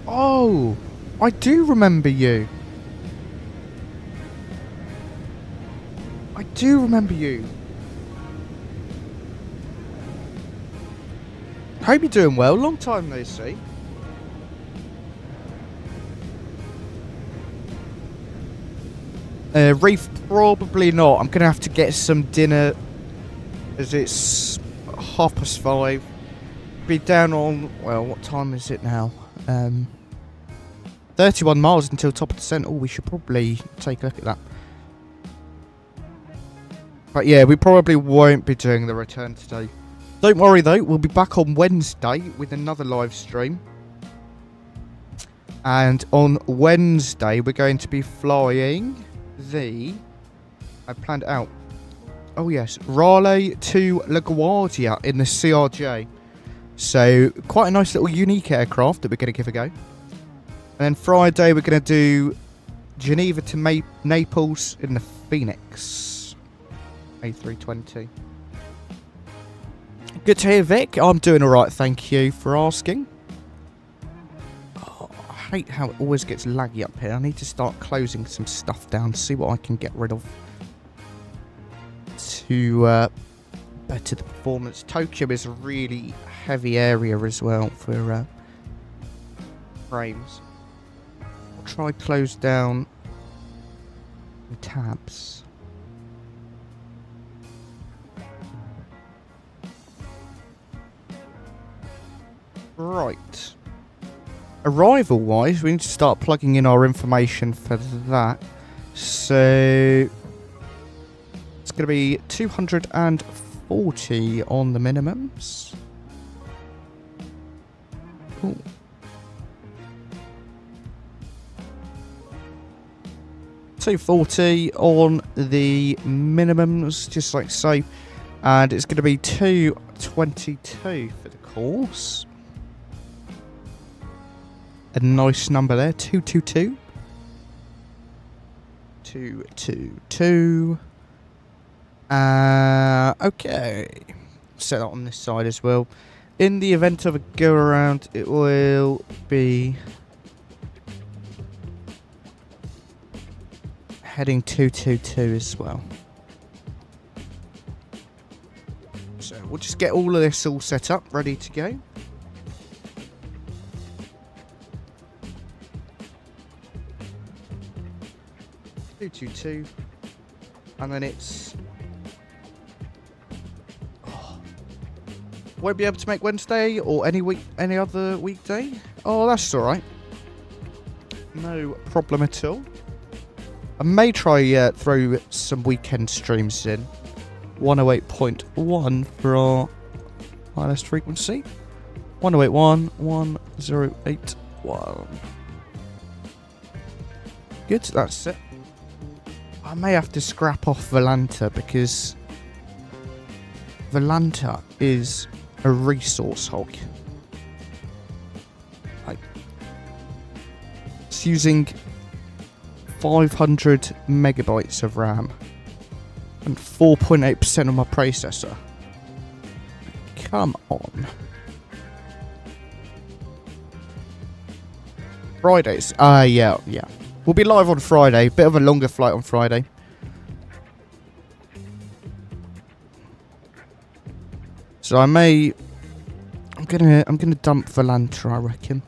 Oh, I do remember you. I do remember you. Hope you're doing well. Long time no see. Reef, probably not. I'm going to have to get some dinner as it's 5:30. Be down on, well, what time is it now? 31 miles until top of descent. Oh, we should probably take a look at that. But yeah, we probably won't be doing the return today. Don't worry though, we'll be back on Wednesday with another live stream. And on Wednesday, we're going to be flying the... I planned it out. Oh yes, Raleigh to LaGuardia in the CRJ. So, quite a nice little unique aircraft that we're going to give a go. And then Friday, we're going to do Geneva to Naples in the Phoenix A320. Good to hear, Vic. I'm doing alright, thank you for asking. Oh, I hate how it always gets laggy up here. I need to start closing some stuff down, see what I can get rid of to better the performance. Tokyo is a really heavy area as well for frames. I'll try close down the tabs. Right. Arrival wise, we need to start plugging in our information for that. So it's going to be 240 on the minimums. Cool. $240 on the minimums, just like so. And it's going to be $222 for the course. A nice number there, 222. 222. Okay. Set that on this side as well. In the event of a go around, it will be heading 222 as well. So we'll just get all of this all set up, ready to go. $222, and then it's won't be able to make Wednesday or any other weekday. Oh, that's all right. No problem at all. I may try throw some weekend streams in. 108.1 for our wireless frequency. 108.1.1081. Good, that's it. I may have to scrap off 𝗲𝗯𝗀 because 𝗲𝗯𝗀 is a resource hog. It's using 500 megabytes of RAM and 4.8% of my processor. Come on. Fridays. Yeah. We'll be live on Friday. Bit of a longer flight on Friday. So I'm gonna dump 𝗲𝗯𝗀, I reckon.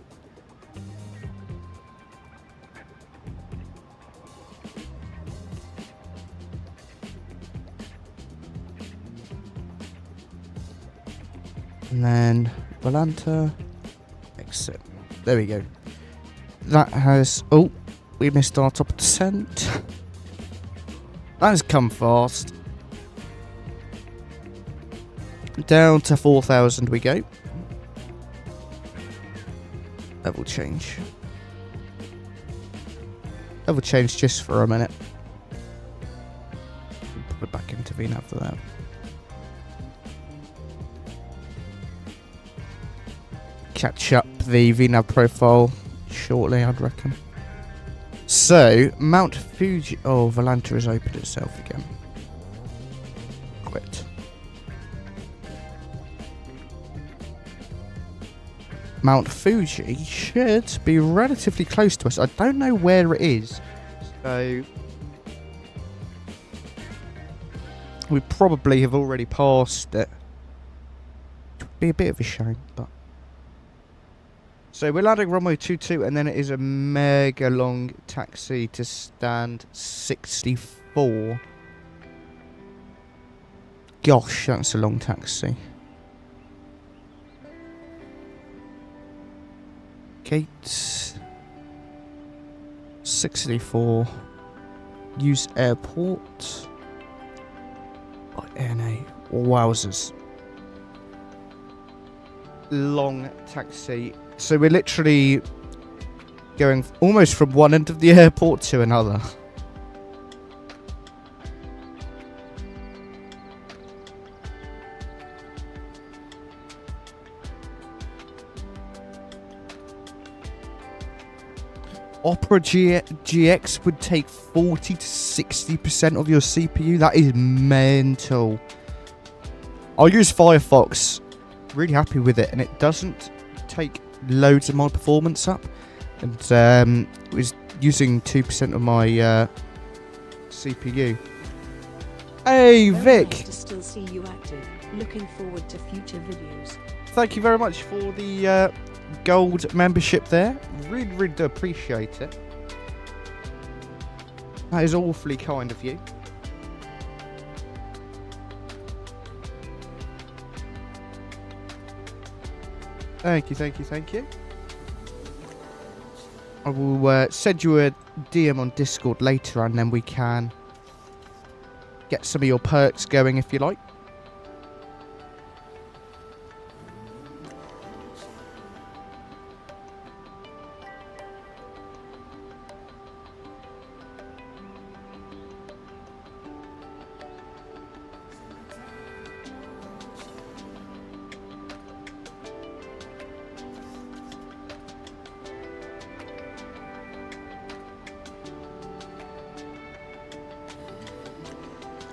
And then 𝗲𝗯𝗀, exit. There we go. That has... Oh, we missed our top descent. That has come fast. Down to 4,000 we go. Level change. Level change just for a minute. Put it back into VNAV for that. Catch up the VNAV profile shortly, I'd reckon. So, Mount Fuji... Oh, 𝗲𝗯𝗀 has opened itself again. Quit. Mount Fuji should be relatively close to us. I don't know where it is. So... we probably have already passed it. It would be a bit of a shame, but... So we're landing runway 22, and then it is a mega long taxi to stand 64. Gosh, that's a long taxi. Gate 64. Use airport. NA. Wowzers. Long taxi. So we're literally going almost from one end of the airport to another. Opera GX would take 40 to 60% of your CPU. That is mental. I'll use Firefox. Really happy with it, and it doesn't take loads of my performance up, and it was using 2% of my CPU. Hey Vic, Very nice to still see you active. Looking forward to future videos. thank you very much for the gold membership there. Really do appreciate it. That is awfully kind of you. Thank you. I will send you a DM on Discord later, and then we can get some of your perks going if you like.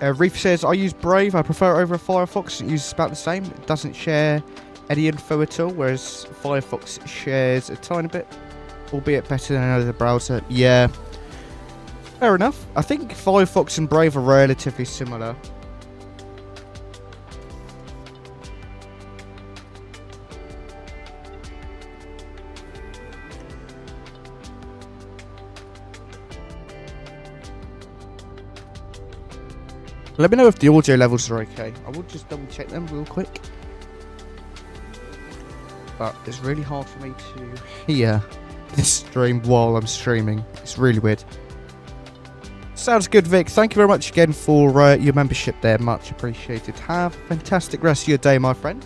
Reef says, I use Brave. I prefer it over Firefox. It uses about the same. It doesn't share any info at all, whereas Firefox shares a tiny bit, albeit better than another browser. Yeah, fair enough. I think Firefox and Brave are relatively similar. Let me know if the audio levels are okay. I will just double check them real quick. But it's really hard for me to hear this stream while I'm streaming. It's really weird. Sounds good, Vic. Thank you very much again for your membership there. Much appreciated. Have a fantastic rest of your day, my friend.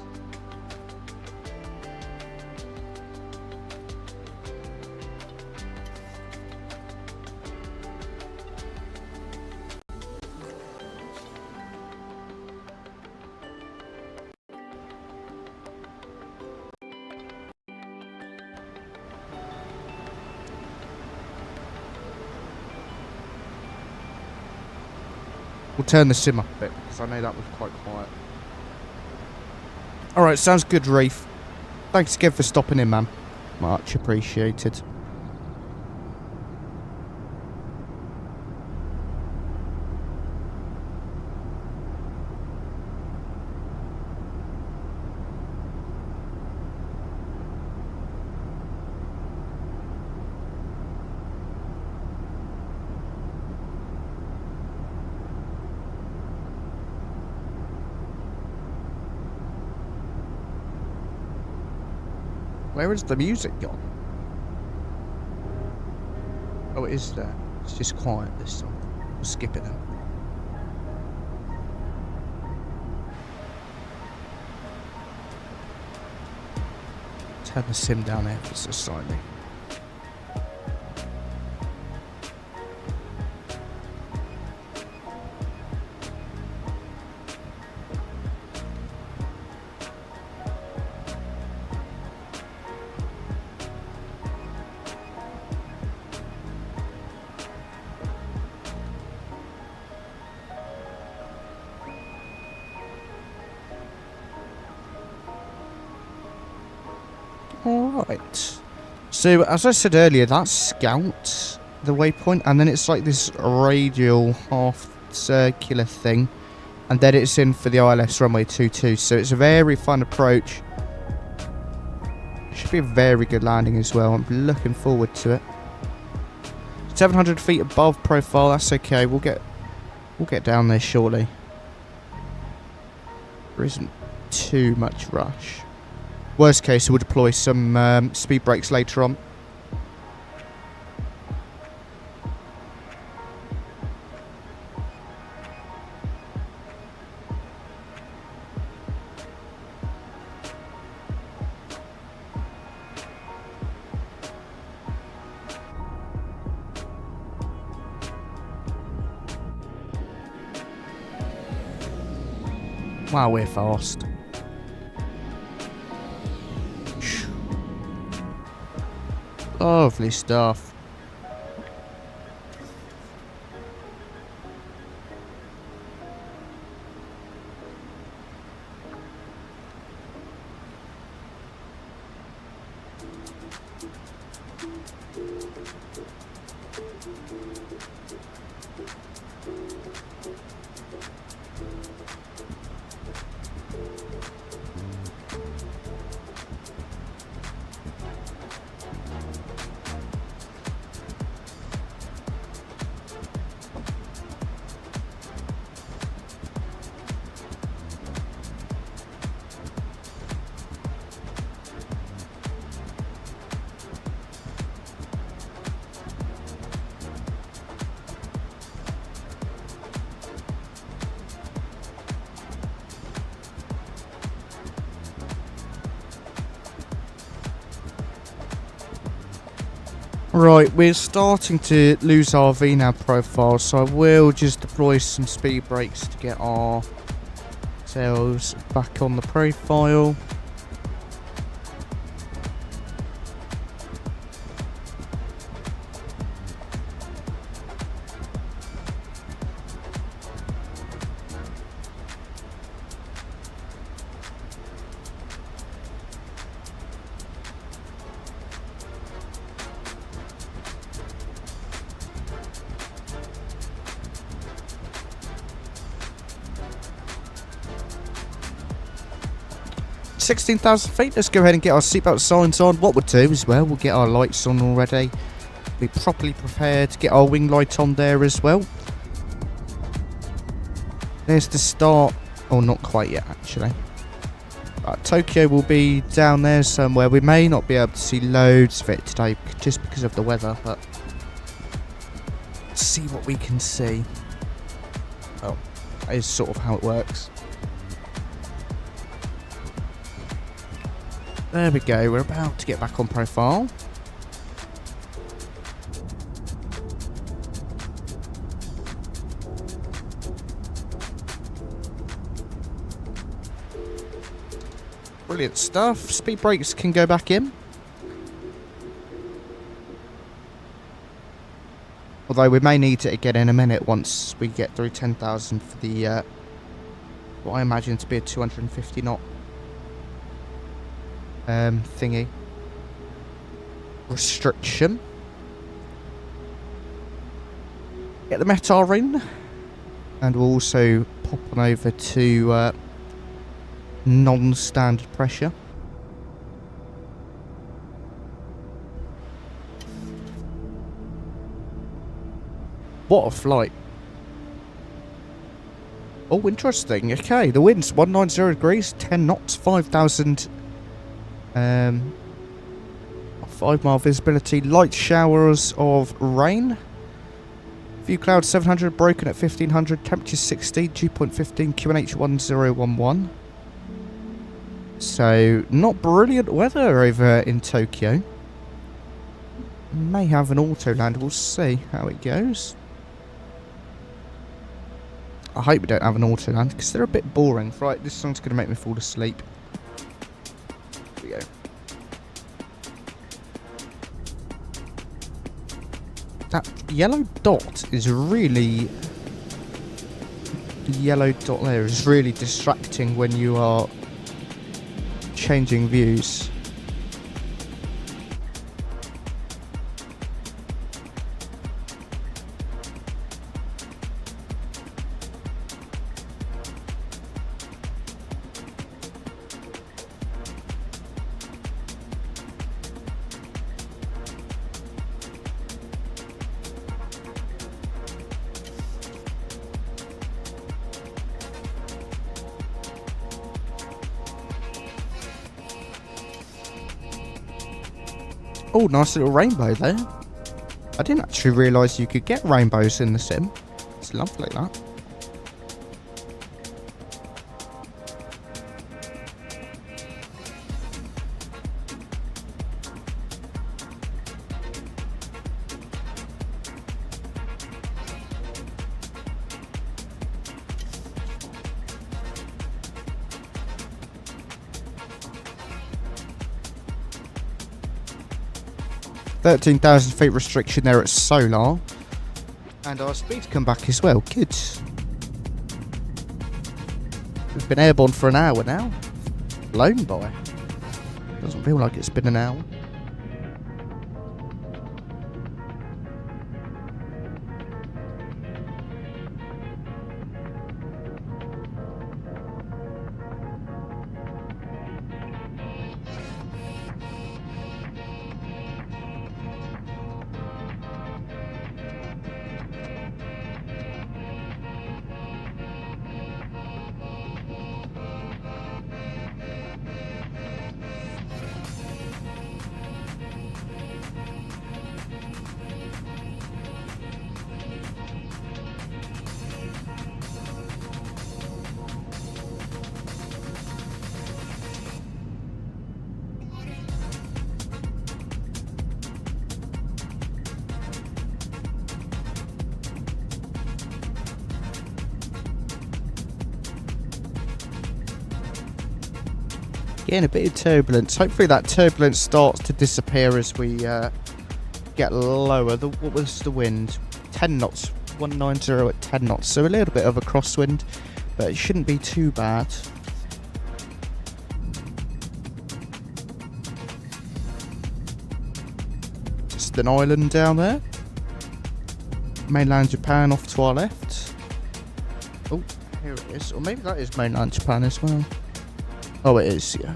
We'll turn the sim up a bit because I know that was quite quiet. Alright, sounds good, Reef. Thanks again for stopping in, man. Much appreciated. Where is the music gone? Oh, it is there. It's just quiet this time. We'll skip it then. Turn the sim down there just slightly. Alright. So, as I said earlier, that's Scout, the waypoint, and then it's like this radial half-circular thing, and then it's in for the ILS runway 22, so it's a very fun approach. Should be a very good landing as well. I'm looking forward to it. 700 feet above profile, that's okay. We'll get down there shortly. There isn't too much rush. Worst case, we'll deploy some speed brakes later on. Wow, we're fast. Lovely stuff. Right, we're starting to lose our VNAV profile, so I will just deploy some speed brakes to get our sails back on the profile. 16,000 feet. Let's go ahead and get our seatbelt signs on. What we'll do as well, we'll get our lights on already. Be properly prepared to get our wing light on there as well. There's the start. Oh, not quite yet, actually. Tokyo will be down there somewhere. We may not be able to see loads of it today just because of the weather, but let's see what we can see. Oh, that is sort of how it works. There we go. We're about to get back on profile. Brilliant stuff. Speed brakes can go back in. Although we may need it again in a minute once we get through 10,000 for the what I imagine to be a 250 knot thingy restriction. Get the METAR in, and we'll also pop on over to non-standard pressure. What a flight. Oh, interesting. Okay, the wind's 190 degrees, 10 knots, 5,000 5-mile visibility, light showers of rain. View cloud 700, broken at 1500, temperature 60, dew point 15, QNH 1011. So, not brilliant weather over in Tokyo. May have an auto land, we'll see how it goes. I hope we don't have an auto land because they're a bit boring. Right, this song's going to make me fall asleep. Here we go. That yellow dot is really... The yellow dot there is really distracting when you are changing views. Oh, nice little rainbow there. I didn't actually realise you could get rainbows in the sim. It's lovely, that. $13,000 feet restriction there at Solar. And our speed's come back as well. Good. We've been airborne for an hour now. Blown by. Doesn't feel like it's been an hour. Getting a bit of turbulence. Hopefully that turbulence starts to disappear as we get lower. What was the wind? 10 knots. 190 at 10 knots. So a little bit of a crosswind, but it shouldn't be too bad. Just an island down there. Mainland Japan off to our left. Oh, here it is. Or maybe that is mainland Japan as well. Oh, it is, yeah.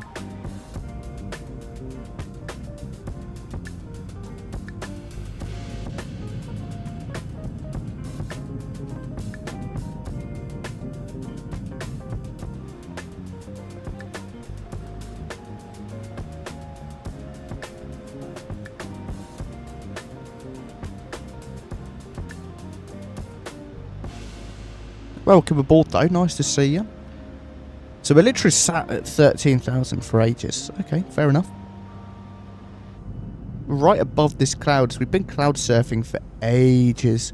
Welcome aboard though, nice to see you. So we're literally sat at 13,000 for ages. Okay, fair enough. Right above this clouds, we've been cloud surfing for ages.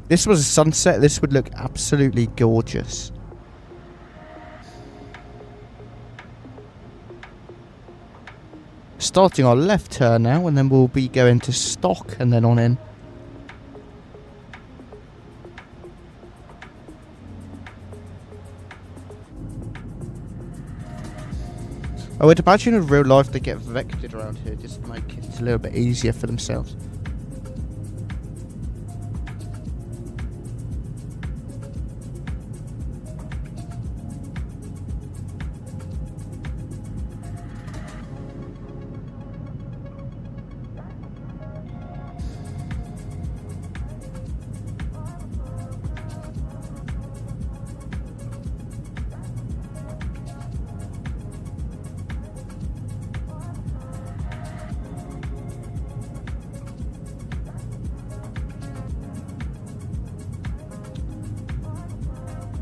This was a sunset, this would look absolutely gorgeous. Starting our left turn now, and then we'll be going to stock and then on in. I would imagine in real life they get vectored around here just to make it a little bit easier for themselves.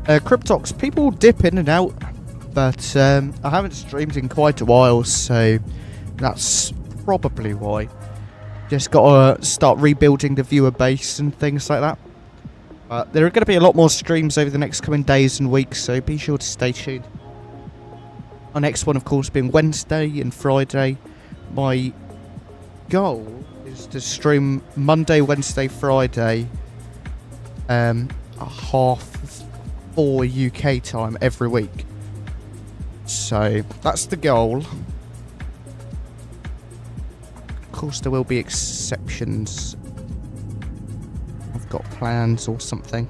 Cryptox, people dip in and out, but I haven't streamed in quite a while, so that's probably why. Just gotta start rebuilding the viewer base and things like that. But there are going to be a lot more streams over the next coming days and weeks, so be sure to stay tuned. Our next one, of course, being Wednesday and Friday. My goal is to stream Monday, Wednesday, Friday, at 4 UK time every week. So that's the goal. Of course, there will be exceptions. I've got plans or something.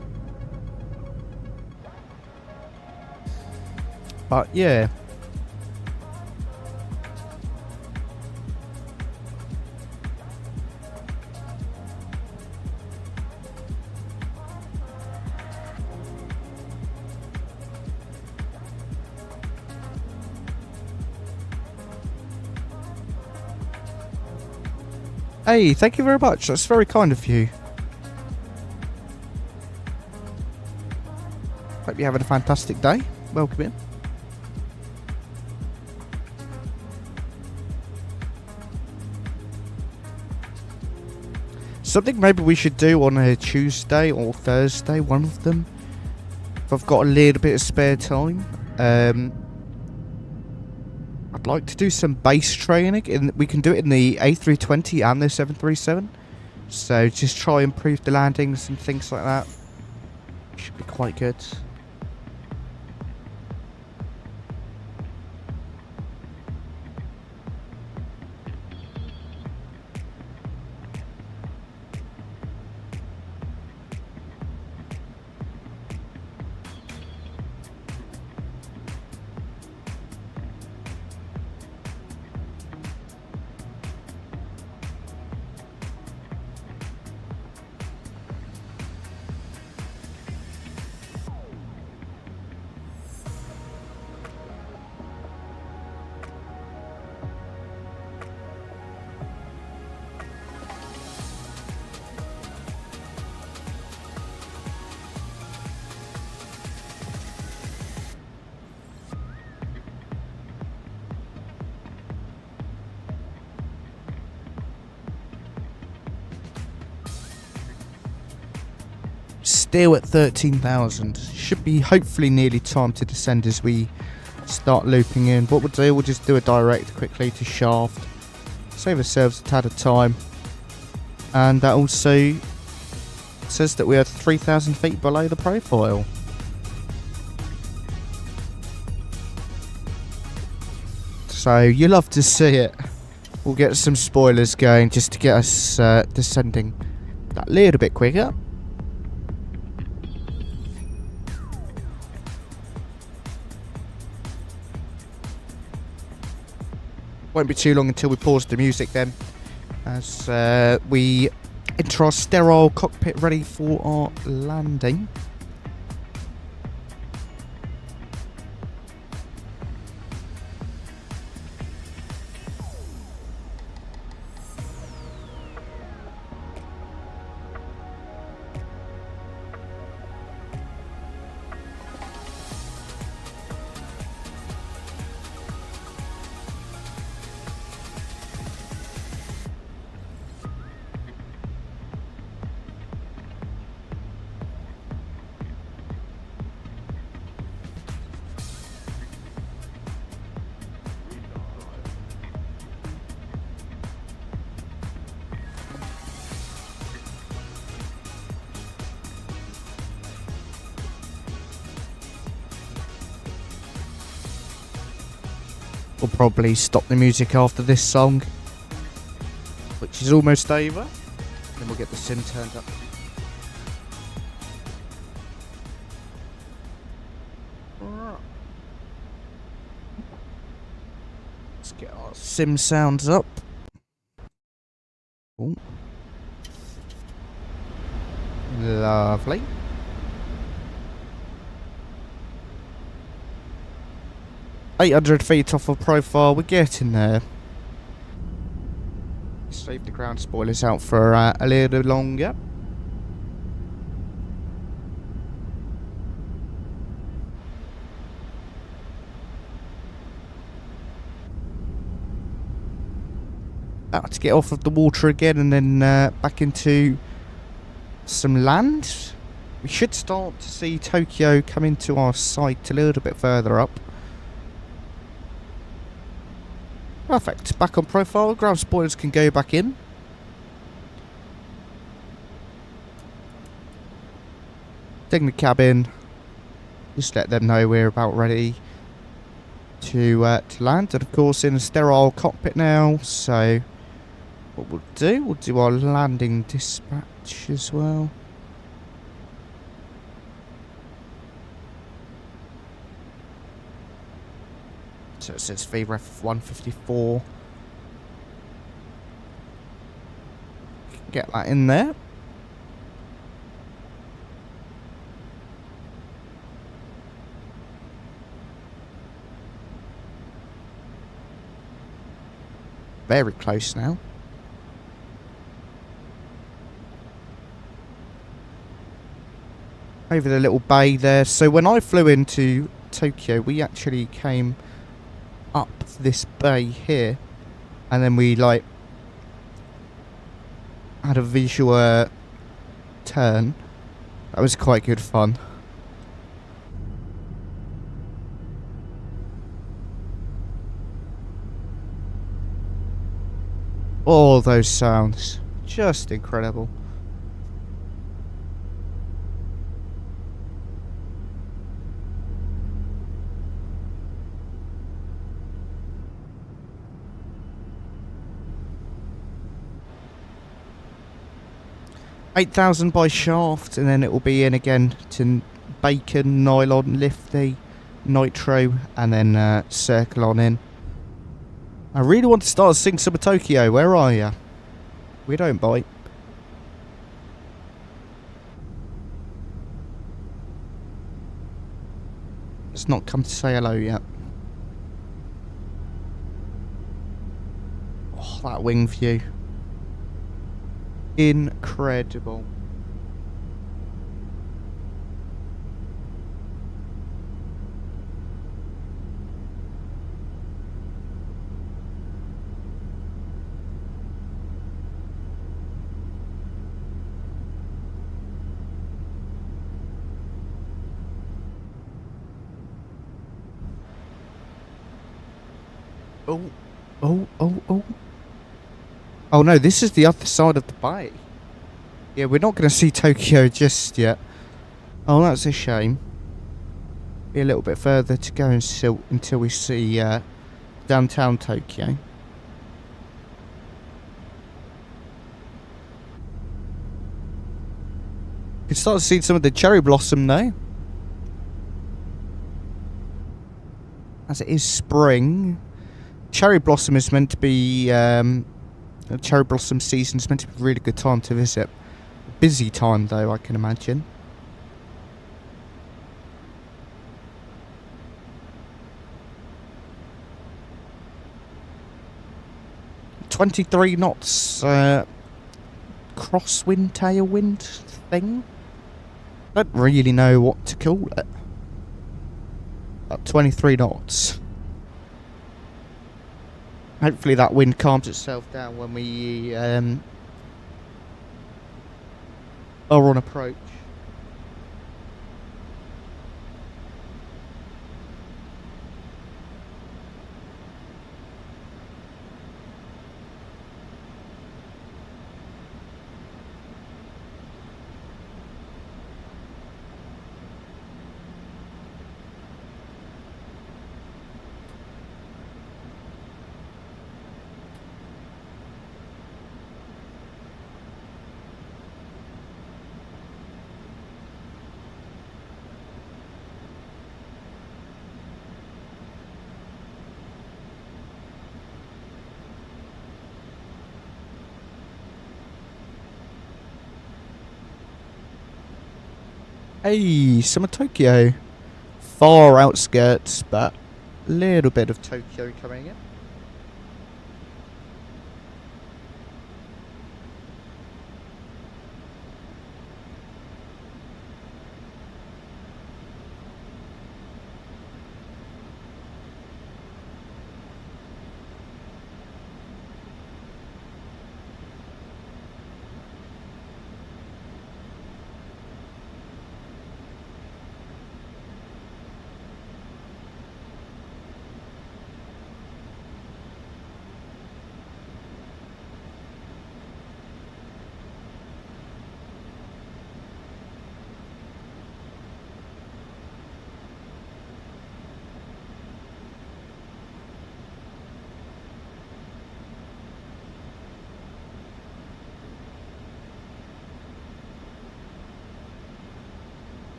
But yeah. Hey, thank you very much. That's very kind of you. Hope you're having a fantastic day. Welcome in. Something maybe we should do on a Tuesday or Thursday, one of them. If I've got a little bit of spare time. I'd like to do some base training. We can do it in the A320 and the 737. So just try and improve the landings and things like that. Should be quite good. Still at 13,000. Should be hopefully nearly time to descend as we start looping in. What we'll do, we'll just do a direct quickly to shaft. Save ourselves a tad of time. And that also says that we are 3,000 feet below the profile. So you love to see it. We'll get some spoilers going just to get us descending that little bit quicker. Won't be too long until we pause the music then, as we enter our sterile cockpit ready for our landing. We'll probably stop the music after this song, which is almost over. Then we'll get the sim turned up. Let's get our sim sounds up. Ooh. Lovely. $800 feet off of profile, we're getting there. Save the ground spoilers out for a little longer. About to get off of the water again and then back into some land. We should start to see Tokyo come into our sight a little bit further up. Perfect. Back on profile. Ground spoilers can go back in. Ding the cabin. Just let them know we're about ready to land. And of course in a sterile cockpit now. So what we'll do our landing dispatch as well. So it says VREF 154. Get that in there. Very close now. over the little bay there. So when I flew into Tokyo, we actually came up this bay here, and then we like had a visual turn. That was quite good fun. All those sounds, just incredible. $8,000 by shaft, and then it will be in again to bacon, nylon, lifty, nitro, and then circle on in. I really want to start seeing some of Tokyo. Where are you? We don't bite. It's not come to say hello yet. Oh, that wing view. Incredible. Oh. Oh no, this is the other side of the bay. Yeah, we're not going to see Tokyo just yet. Oh, that's a shame. Be a little bit further to go until we see downtown Tokyo. You can start to see some of the cherry blossom now. As it is spring. Cherry blossom is meant to be... cherry blossom season is meant to be a really good time to visit. Busy time though, I can imagine. "23 knots crosswind, tailwind thing. Don't really know what to call it. About 23 knots. Hopefully that wind calms itself down when we are on approach. Hey, some of Tokyo. Far outskirts, but a little bit of Tokyo coming in.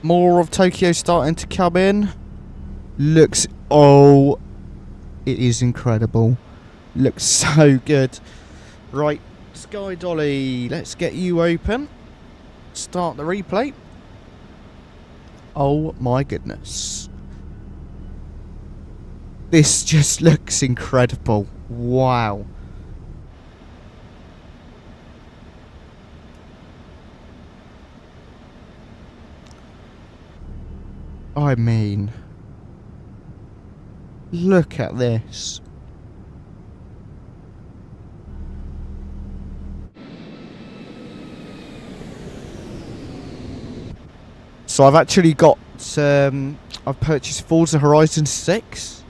More of Tokyo starting to come in. Looks... Oh, it is incredible. Looks so good. Right, Sky Dolly, let's get you open. Start the replay. Oh my goodness. This just looks incredible. Wow. I mean, look at this. So I've actually got, I've purchased 𝗂𝗄𝐺𝐴 Horizon 6,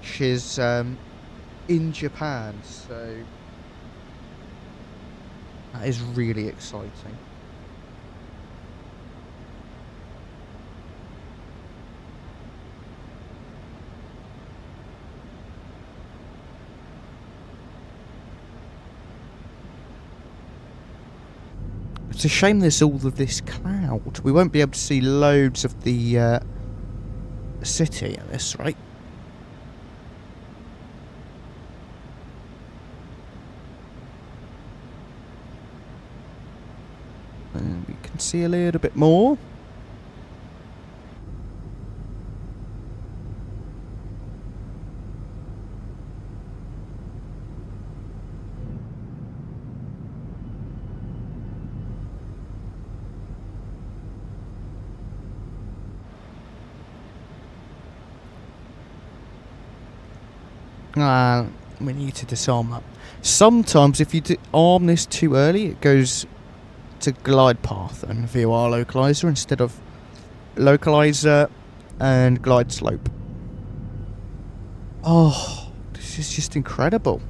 which is in Japan, so that is really exciting. It's a shame there's all of this cloud. We won't be able to see loads of the city at this rate. And we can see a little bit more. We need to disarm that. Sometimes if you arm this too early, it goes to glide path and VOR localizer instead of localizer and glide slope. Oh, this is just incredible.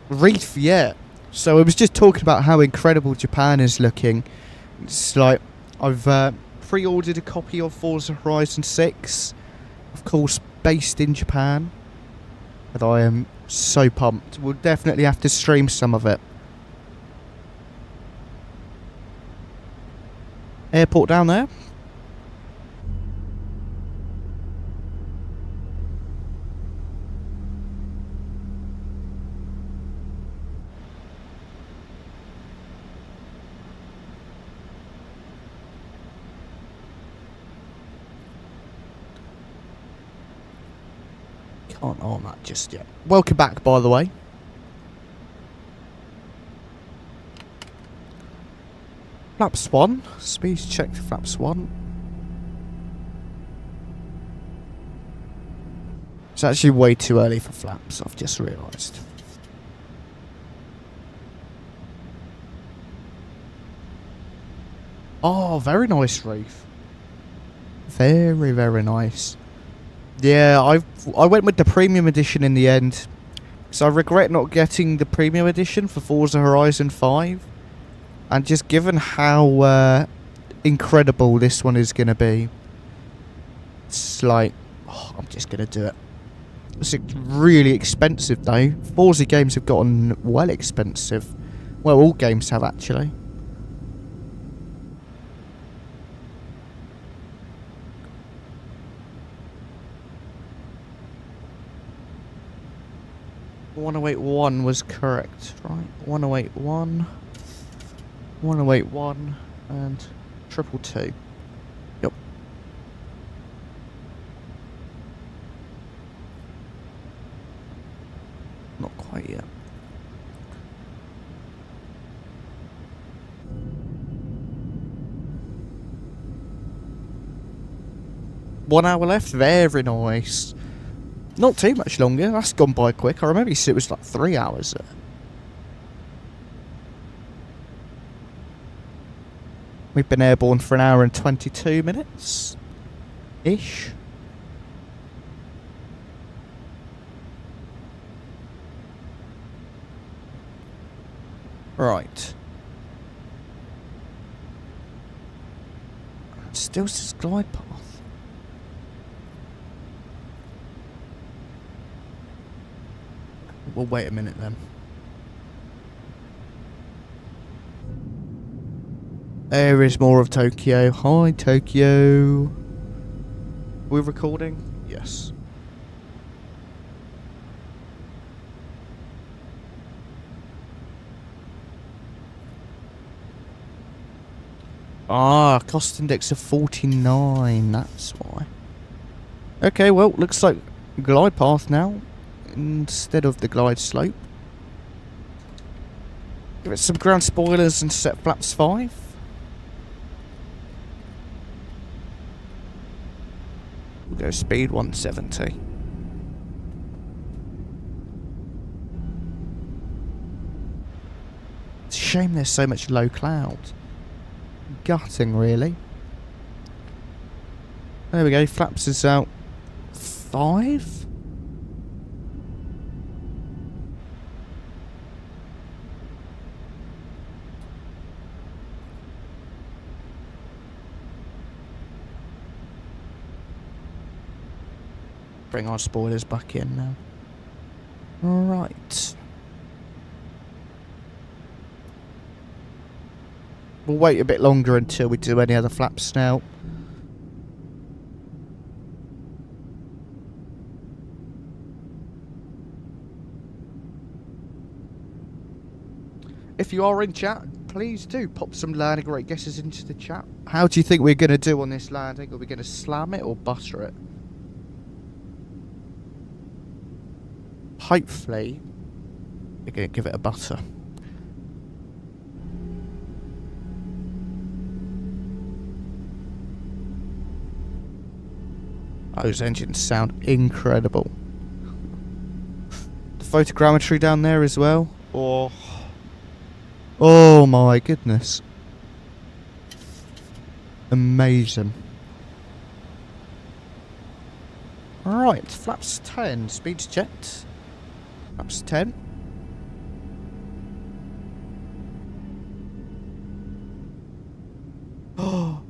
Reef, yeah. So I was just talking about how incredible Japan is looking. It's like I've pre-ordered a copy of 𝗂𝗄𝐺𝐴 Horizon 6, of course based in Japan. But I am so pumped. We'll definitely have to stream some of it. Airport down there. Can't arm that just yet. Welcome back, by the way. Flaps 1. Speed check to flaps 1. It's actually way too early for flaps, I've just realised. Oh, very nice reef. Very, very nice. Yeah, I went with the premium edition in the end. So I regret not getting the premium edition for 𝗂𝗄𝐺𝐴 Horizon 5. And just given how incredible this one is going to be, it's like, oh, I'm just going to do it. It's really expensive though. 𝗂𝗄𝐺𝐴 games have gotten well expensive. Well, all games have actually. 𝗏𝗏1 was correct, right? 𝗏𝗏1, 𝗏𝗏1, and 222. Yep. Not quite yet. One hour left. Very nice. Not too much longer. That's gone by quick. I remember you said it was like 3 hours there. We've been airborne for 1 hour and 22 minutes. Ish. Right. Still says glide path. Well, wait a minute then. There is more of Tokyo. Hi, Tokyo. We're recording? Yes. Ah, cost index of 49. That's why. Okay, well, looks like glide path now instead of the glide slope. Give it some ground spoilers and set flaps 5. We'll go speed 170. It's a shame there's so much low cloud. Gutting, really. There we go, flaps is out 5. Bring our spoilers back in now. Right. We'll wait a bit longer until we do any other flaps now. If you are in chat, please do pop some landing rate guesses into the chat. How do you think we're going to do on this landing? Are we going to slam it or butter it? Hopefully, we're going to give it a butter. Those engines sound incredible. The photogrammetry down there as well. Oh my goodness. Amazing. Alright, flaps 10, speed jet. Flaps 10. Oh.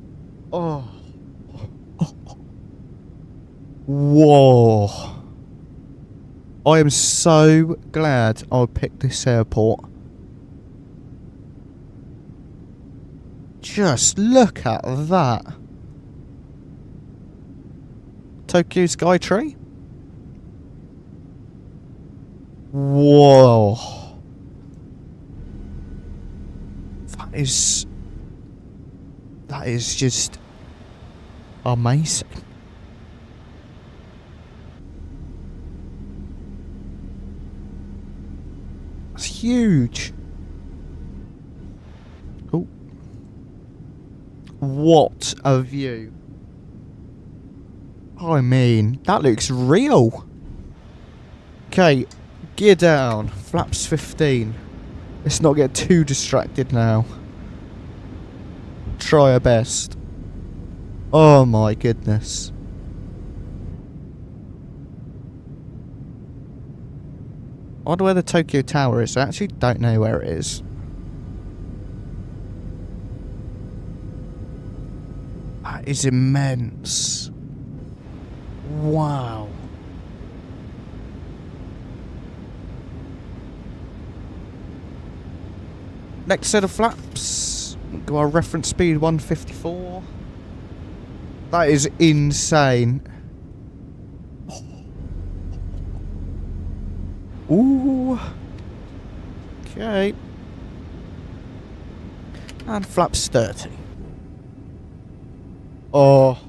Whoa. I am so glad I picked this airport. Just look at that. Tokyo Skytree. Whoa. That is just amazing. It's huge. Oh. What a view. I mean, that looks real. Okay, gear down. Flaps 15. Let's not get too distracted now. Try our best. Oh my goodness. I wonder where the Tokyo Tower is. I actually don't know where it is. That is immense. Wow. Next set of flaps. Go our reference speed 154. That is insane. Ooh. Okay. And flaps 30. Oh.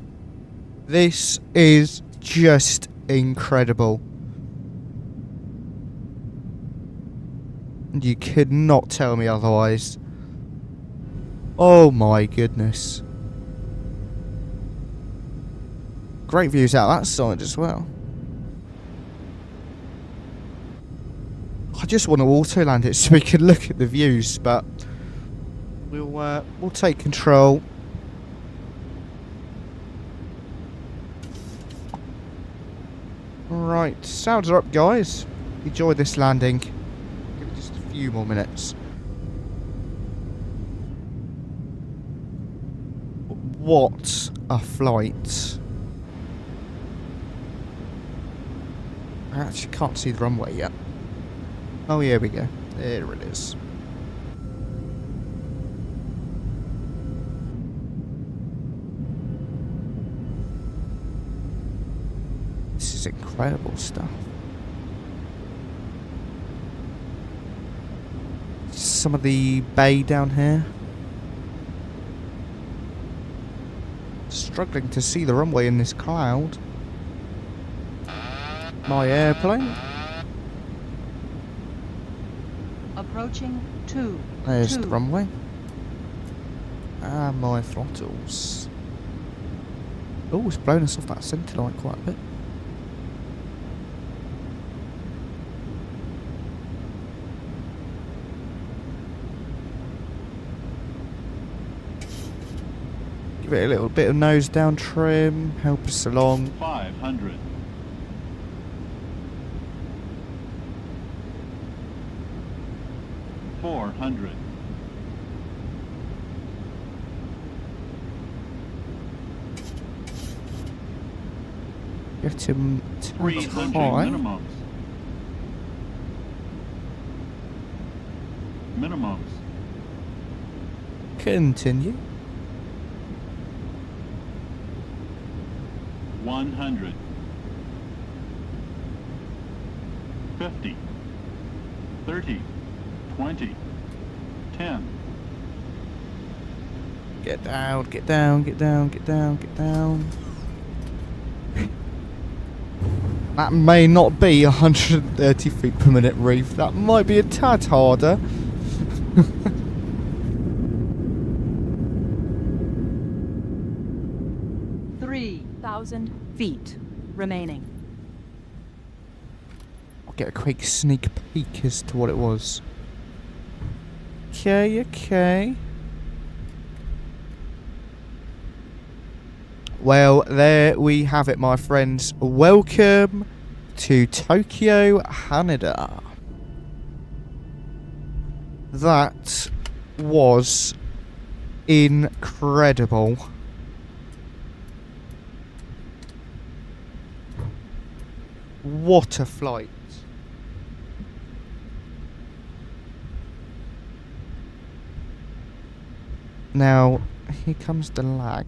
This is just incredible. You could not tell me otherwise. Oh my goodness. Great views out that side as well. I just want to auto land it so we can look at the views, but we'll take control. Right, sounds are up, guys. Enjoy this landing. Give it just a few more minutes. What a flight. I actually can't see the runway yet. Oh, here we go. There it is. is incredible stuff. Some of the bay down here. Struggling to see the runway in this cloud. My airplane. Approaching 2. There's 2. the runway. And my throttles. Oh, it's blown us off that centre line quite a bit. Give it a little bit of nose down trim, help us along. 500. 400. Get him 300 high. minimums. Minimums. Continue. 100. 50. 30. 20. 10. Get down, get down, get down, get down, get down. That may not be 130 feet per minute reef. That might be a tad harder. 3,000 feet remaining. I'll get a quick sneak peek as to what it was. Okay, okay. Well, there we have it, my friends. Welcome to Tokyo, Haneda. That was incredible. What a flight. Now, here comes the lag.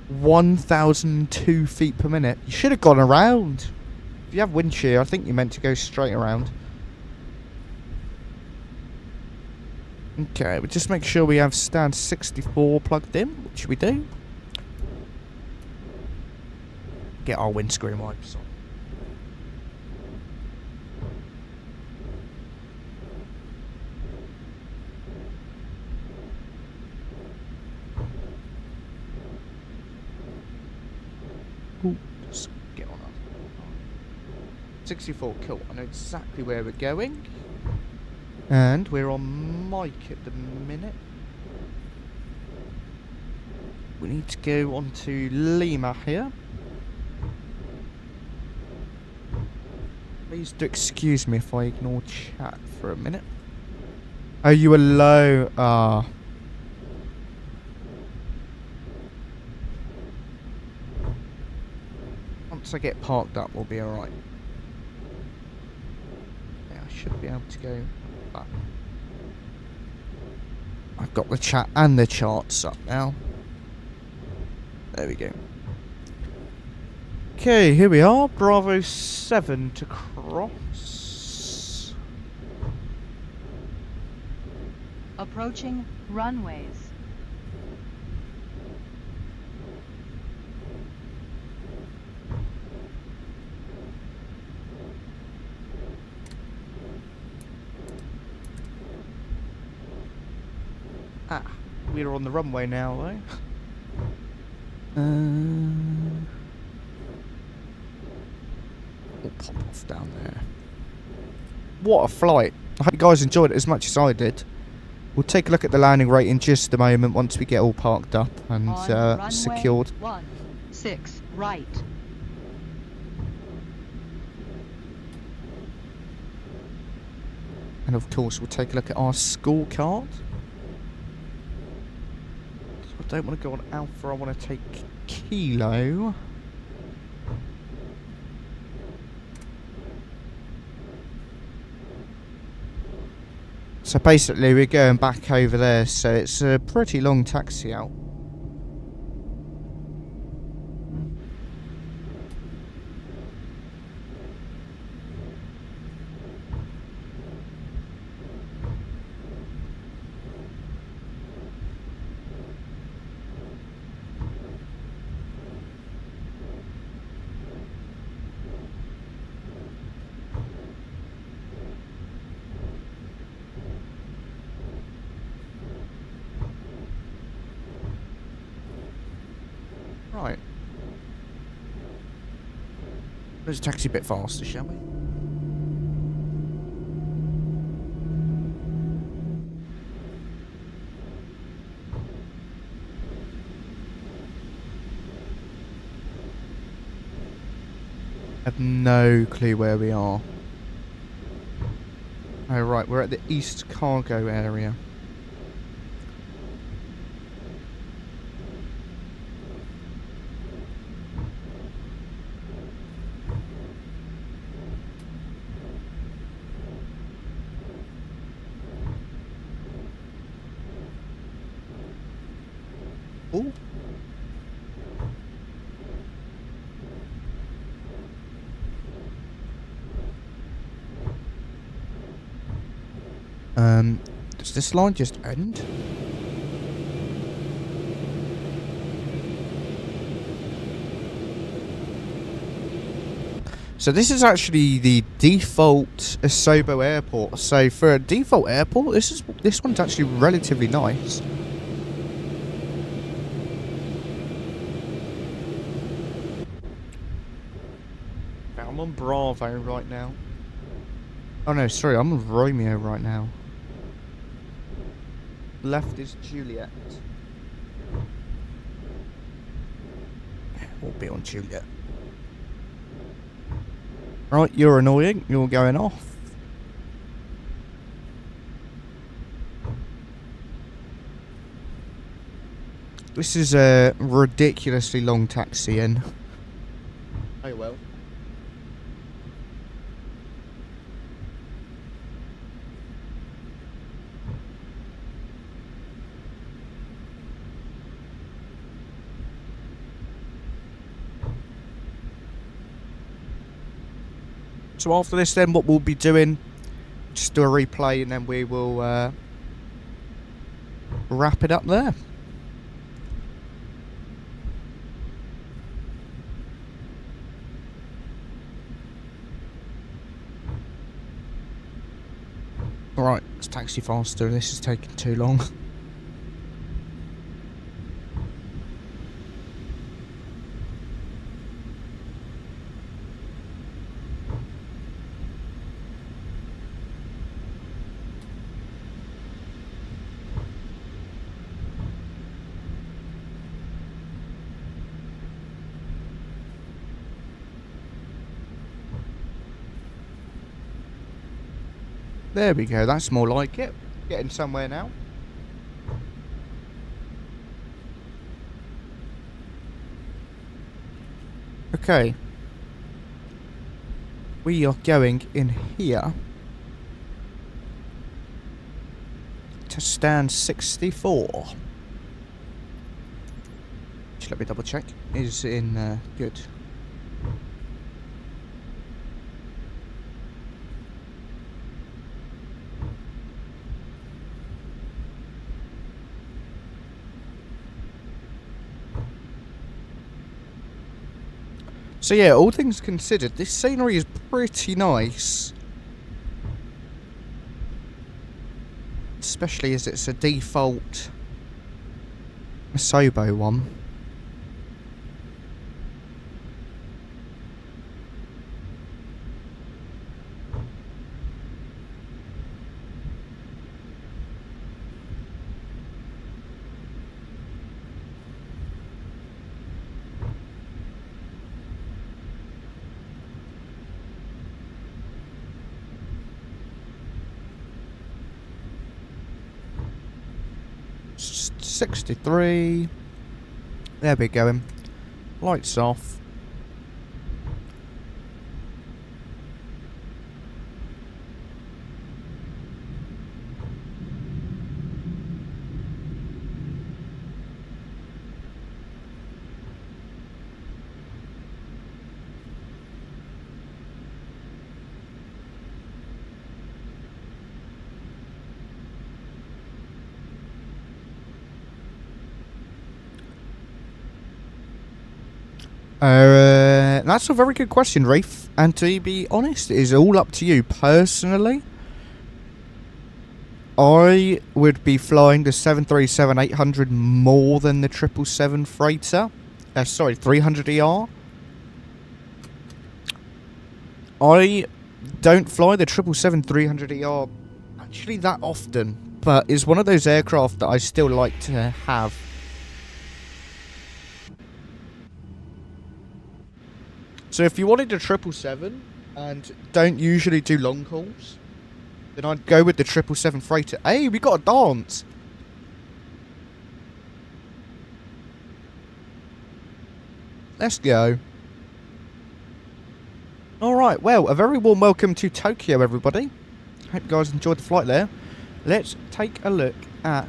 (1,002 feet per minute. You should have gone around. If you have wind shear, I think you're meant to go straight around. Okay, but just make sure we have stand 64 plugged in, which we do. Get our windscreen wipes on. Ooh, just get on up. 64, cool. I know exactly where we're going. And we're on mic at the minute. We need to go on to Lima here. Please do excuse me if I ignore chat for a minute. Oh, you were low. Ah. Once I get parked up, we'll be alright. Yeah, I should be able to go back. I've got the chat and the charts up now. There we go. Okay, here we are. Bravo 7 to cross. Approaching runways. Ah, we're on the runway now, though. We'll pop off down there. What a flight. I hope you guys enjoyed it as much as I did. We'll take a look at the landing rate in just a moment once we get all parked up and secured. 16 right. And of course we'll take a look at our scorecard. So I don't want to go on Alpha, I want to take Kilo. So basically we're going back over there, so it's a pretty long taxi out. Let's taxi a bit faster, shall we? I have no clue where we are. Oh right, we're at the East Cargo area. Ooh. Does this line just end? So this is actually the default Asobo airport. So for a default airport, this one's actually relatively nice. I'm on Bravo right now. Oh no, sorry, I'm on Romeo right now. Left is Juliet. We'll be on Juliet. Right, you're annoying. You're going off. This is a ridiculously long taxi in. Oh well. So after this then, what we'll be doing, just do a replay and then we will wrap it up there. Alright, let's taxi faster, this is taking too long. There we go, that's more like it. Getting somewhere now. Okay. We are going in here to stand 64. Just let me double check. Is in good. So yeah, all things considered, this scenery is pretty nice. Especially as it's a default Asobo one. S 63. There we go. Lights off. That's a very good question, Reef. And to be honest, it is all up to you. Personally, I would be flying the 737-800 more than the 777 freighter. Sorry, 300ER. I don't fly the 777-300ER actually that often, but it's one of those aircraft that I still like to have. So if you wanted a 777 and don't usually do long hauls, then I'd go with the 777 freighter. Hey, we got a dance! Let's go. Alright, well, a very warm welcome to Tokyo, everybody. Hope you guys enjoyed the flight there. Let's take a look at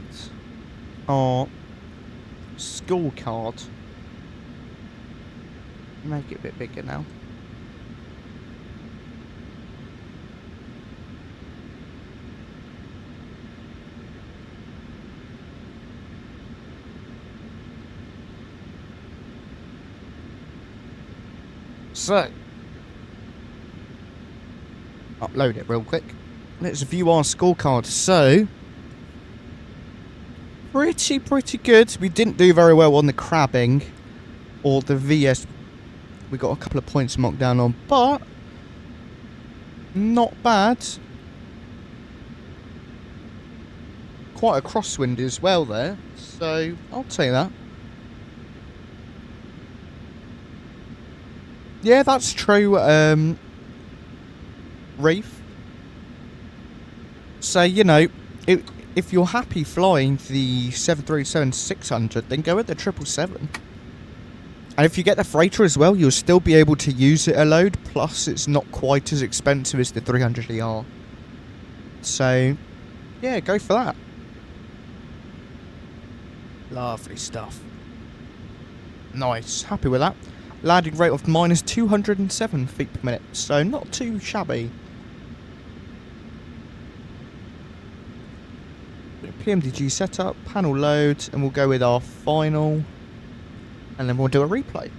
our scorecard. Make it a bit bigger now. So, upload it real quick. Let's view our scorecard. So, pretty good. We didn't do very well on the crabbing or the VS. We got a couple of points marked down on, but not bad. Quite a crosswind as well there, so I'll take that. Yeah, that's true, Reef. So, you know, if you're happy flying the 737-600, then go with the 777. And if you get the freighter as well, you'll still be able to use it a load, plus it's not quite as expensive as the 300ER. So, yeah, go for that. Lovely stuff. Nice, happy with that. Landing rate of minus 207 feet per minute, so not too shabby. PMDG setup, panel load, and we'll go with our final, and then we'll do a replay.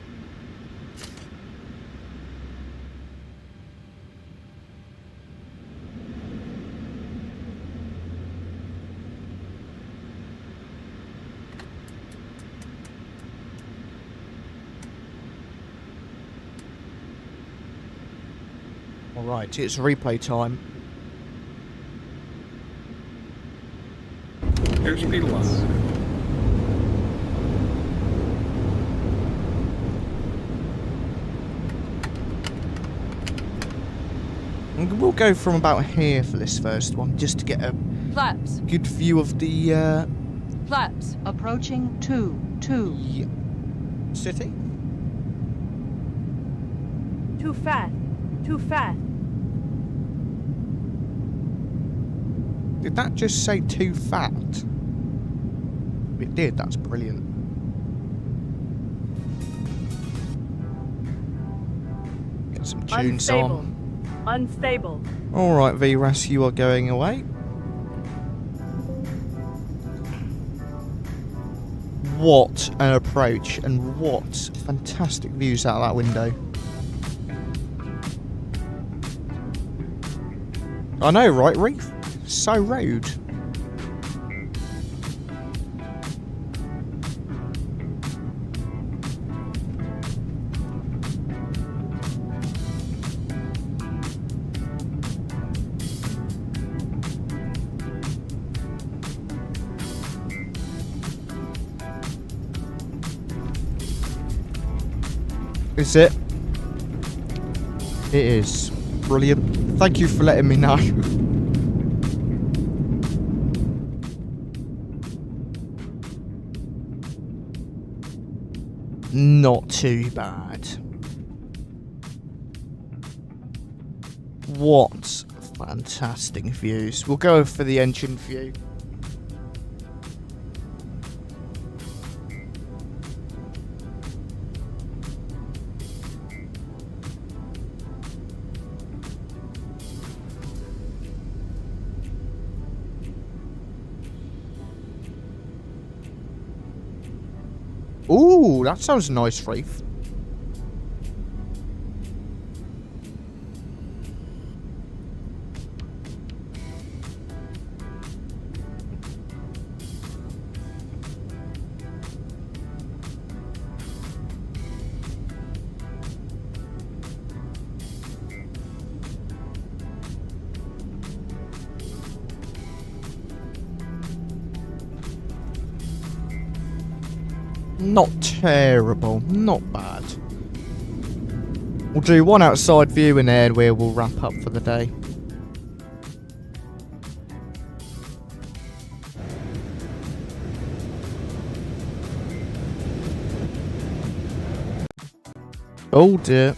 Alright, it's replay time. Airspeed low. And we'll go from about here for this first one, just to get a Flaps. good view of the Flaps. Approaching 2-2. city. Too fast. Too fast. Did that just say too fat? It did, that's brilliant. Get some tunes on. Unstable. Alright, VRAS, you are going away. What an approach, and what fantastic views out of that window. I know, right, Reef? So rude. Is it? It is. Brilliant. Thank you for letting me know. Not too bad. What fantastic views. We'll go for the engine view. Ooh, that sounds nice, Reef. Not terrible, not bad. We'll do one outside view and then we'll wrap up for the day. Oh dear.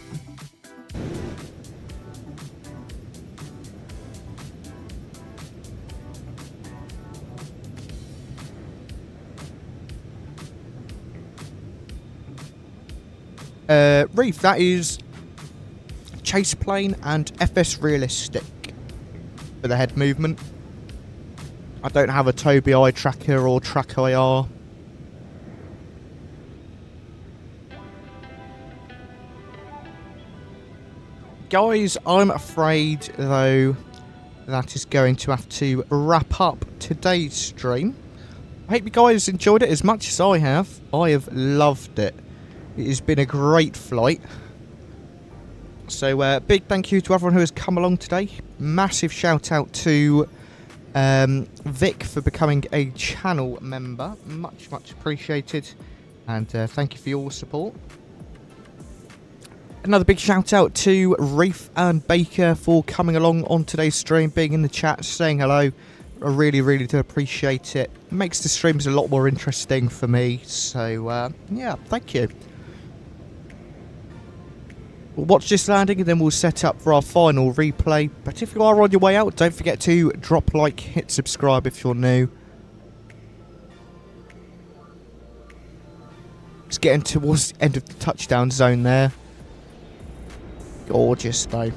Reef, that is chase plane and FS realistic for the head movement. I don't have a 𝗬𝗵𝗊𝗶𝗵𝗍 tracker or track IR. Guys, I'm afraid though that is going to have to wrap up today's stream. I hope you guys enjoyed it as much as I have. I have loved it. It has been a great flight. So big thank you to everyone who has come along today. Massive shout out to Vic for becoming a channel member. Much appreciated. And thank you for your support. Another big shout out to Reef and Baker for coming along on today's stream, being in the chat, saying hello. I really do appreciate it. It makes the streams a lot more interesting for me. So yeah, thank you. We'll watch this landing and then we'll set up for our final replay. But if you are on your way out, don't forget to drop like, hit subscribe if you're new. It's getting towards the end of the touchdown zone there. Gorgeous though.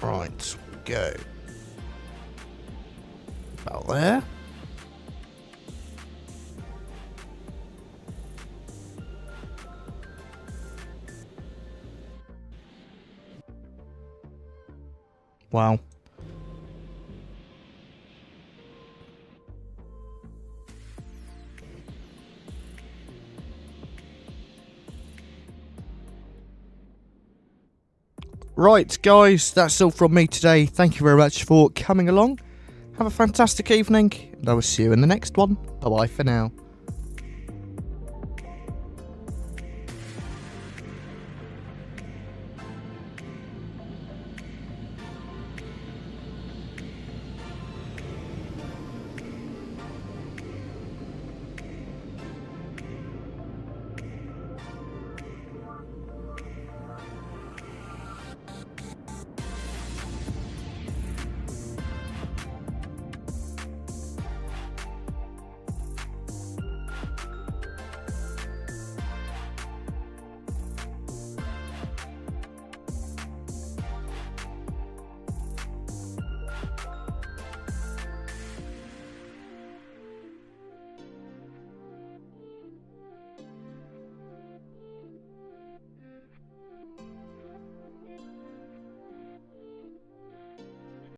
Right, go. About there. Wow. Right, guys, that's all from me today. Thank you very much for coming along. Have a fantastic evening, and I will see you in the next one. Bye-bye for now.